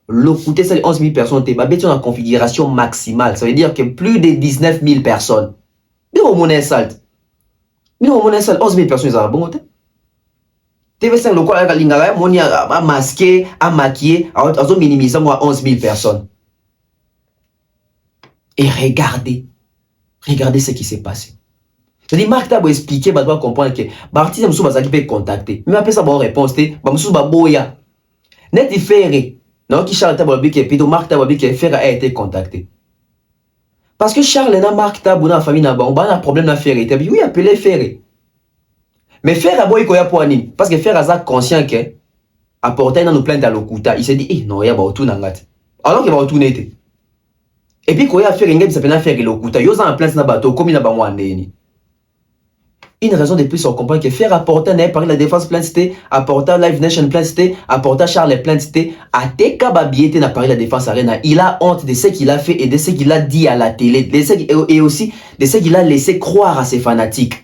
c'est 11 000 personnes. Tu es en configuration maximale. Ça veut dire que plus de 19 000 personnes. Mais au monde est salte. Mais au monde est salte, 11 000 personnes, ils ont bon côté. TV5 local avec Lingara, moni a masqué, a maquillé, a minimisé moi 11 000 personnes. Et regardez ce qui s'est passé. Je dis Marc Tabo expliquer, bah doit comprendre que l'artiste moussou bazaki peut contacter. Mais après ça bonne réponse té, bah moussou ba boya. Net différé. Non qui Charles Tabo bique puis Marc Tabo bique faire a été contacté. Parce que Charles na Marc Tabo na famille na ba on a problème na faire été. Oui, appelé Ferré. Mais faire à boy koya poani parce que faire à conscient que apporter dans nos plaintes à l'Okuta, il s'est dit eh non ya ba tout nangat. Alors qu'il va tout nete. Et puis koya faire ngem ça peut na faire l'Okuta, yo za en plainte na bateau comme na ba moi ndeni. Une raison de plus on comprend que faire apporter na par la défense plainte c'était apporter Live Nation plainte c'était apporter Charles plainte c'était à Teka Babiete na Paris la défense arena, il a honte de ce qu'il a fait et de ce qu'il a dit à la télé, et aussi de ce qu'il a laissé croire à ses fanatiques.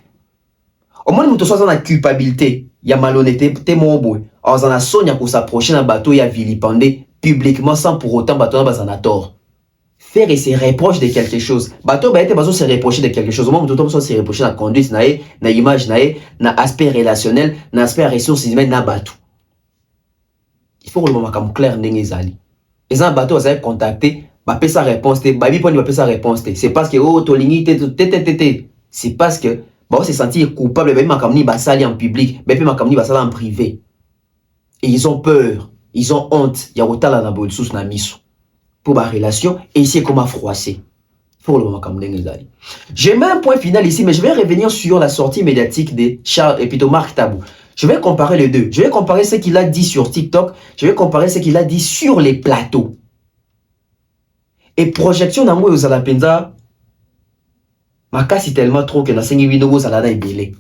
Au moins, nous sommes dans la culpabilité. Il y a malhonnêteté, t'es mon boy. Alors, on a soigné pour s'approcher d'un bateau, il y a vilipendé publiquement sans pour autant bateau n'a pas tort. Faire et se reproche de quelque chose. Bateau, bah, bateau se reprocher de quelque chose. Au moment où tout le monde se reprocher la conduite, na image, na aspect relationnel, na aspect ressources humaines, na bateau. Il faut que le moment comme clair n'engezali. Et un bateau, ça va contacter, bah, paie sa réponse, bah, bi va paie sa réponse, c'est parce que, oh, ton ligne, c'est parce que, bah, se sentir coupable, mais makamni basali en public, mais makamni basali en privé. Et ils ont peur, ils ont honte. Il y a autant la nabolsous na miso pour ma relation et ici comment froisser. Faut le makamni. Je mets un point final ici, mais je vais revenir sur la sortie médiatique de Charles et plutôt Marc Tabou. Je vais comparer les deux. Je vais comparer ce qu'il a dit sur TikTok. Je vais comparer ce qu'il a dit sur les plateaux. Et projection dans moi aux Alapenza. Ma casse est tellement trop que na sengi winogo salada ebele.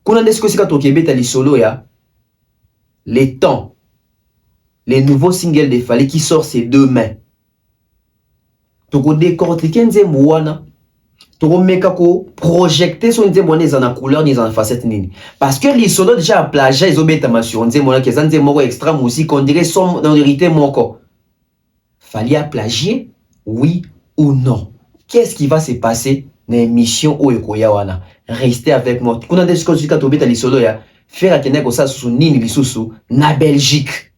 Kuna ndesko sika tokebeta li solo ya les temps. Les nouveaux singles de Fally qui sort ces 2 mains. Toko décortiquer nzembo wana. Toko meka ko projeter son nzembo wana na couleur ni en facette nini. Parce que les solo déjà à plagiat ils ont beta sur nzembo wana que nzembo extra musique on dirait son dans vérité moko. Fally a plagié oui ou non. Qu'est-ce qui va se passer? L'émission Oyokoya wana. Restez avec moi. Kuna desko sika tobeta li solo ya faire akende ko sa susu nini lisusu na Belgique.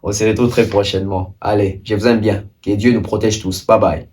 On se retrouve très prochainement. Allez, je vous aime bien. Que Dieu nous protège tous. Bye bye.